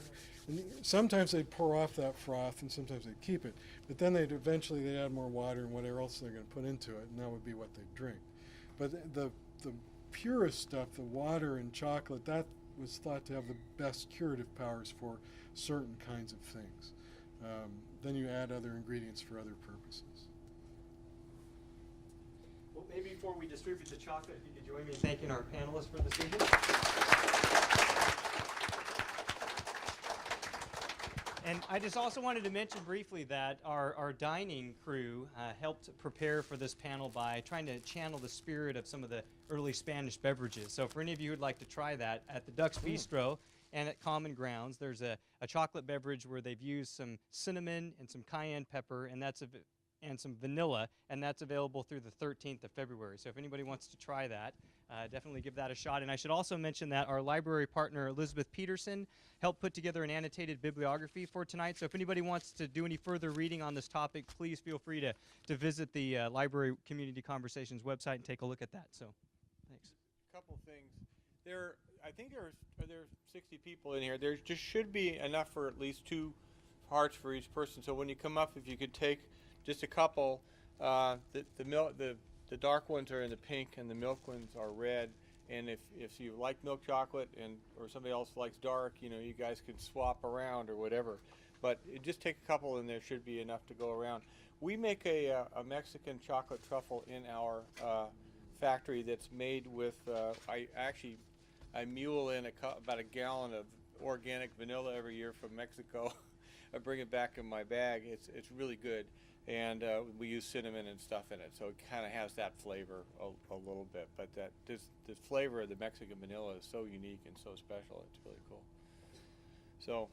[SPEAKER 3] And sometimes they'd pour off that froth, and sometimes they'd keep it. But then they'd add more water and whatever else they're going to put into it, and that would be what they'd drink. But the purest stuff, the water and chocolate, that was thought to have the best curative powers for certain kinds of things. Then you add other ingredients for other purposes.
[SPEAKER 1] Well, maybe before we distribute the chocolate, if you could join me in thanking our panelists for this evening. And I just also wanted to mention briefly that our dining crew helped prepare for this panel by trying to channel the spirit of some of the early Spanish beverages. So for any of you who'd like to try that, at the Duck's Bistro and at Common Grounds, there's a chocolate beverage where they've used some cinnamon and some cayenne pepper, and and some vanilla, and that's available through the 13th of February. So if anybody wants to try that, definitely give that a shot. And I should also mention that our library partner, Elizabeth Peterson, helped put together an annotated bibliography for tonight. So if anybody wants to do any further reading on this topic, please feel free to visit the Library Community Conversations website and take a look at that. So thanks.
[SPEAKER 2] A couple things. I think there are 60 people in here. There just should be enough for at least 2 hearts for each person. So when you come up, if you could take just a couple, the dark ones are in the pink and the milk ones are red. And if you like milk chocolate or somebody else likes dark, you guys could swap around or whatever. But just take a couple and there should be enough to go around. We make a Mexican chocolate truffle in our factory that's made with, I mule in about a gallon of organic vanilla every year from Mexico. I bring it back in my bag. It's really good. And we use cinnamon and stuff in it, so it kind of has that flavor a little bit. But the flavor of the Mexican vanilla is so unique and so special. It's really cool. So,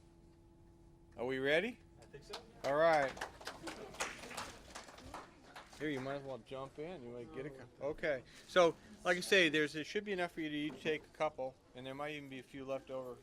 [SPEAKER 2] are we ready?
[SPEAKER 1] I think so.
[SPEAKER 2] All right. Here, you might as well jump in. You might get a okay. So, like I say, there should be enough for you to each take a couple, and there might even be a few left over.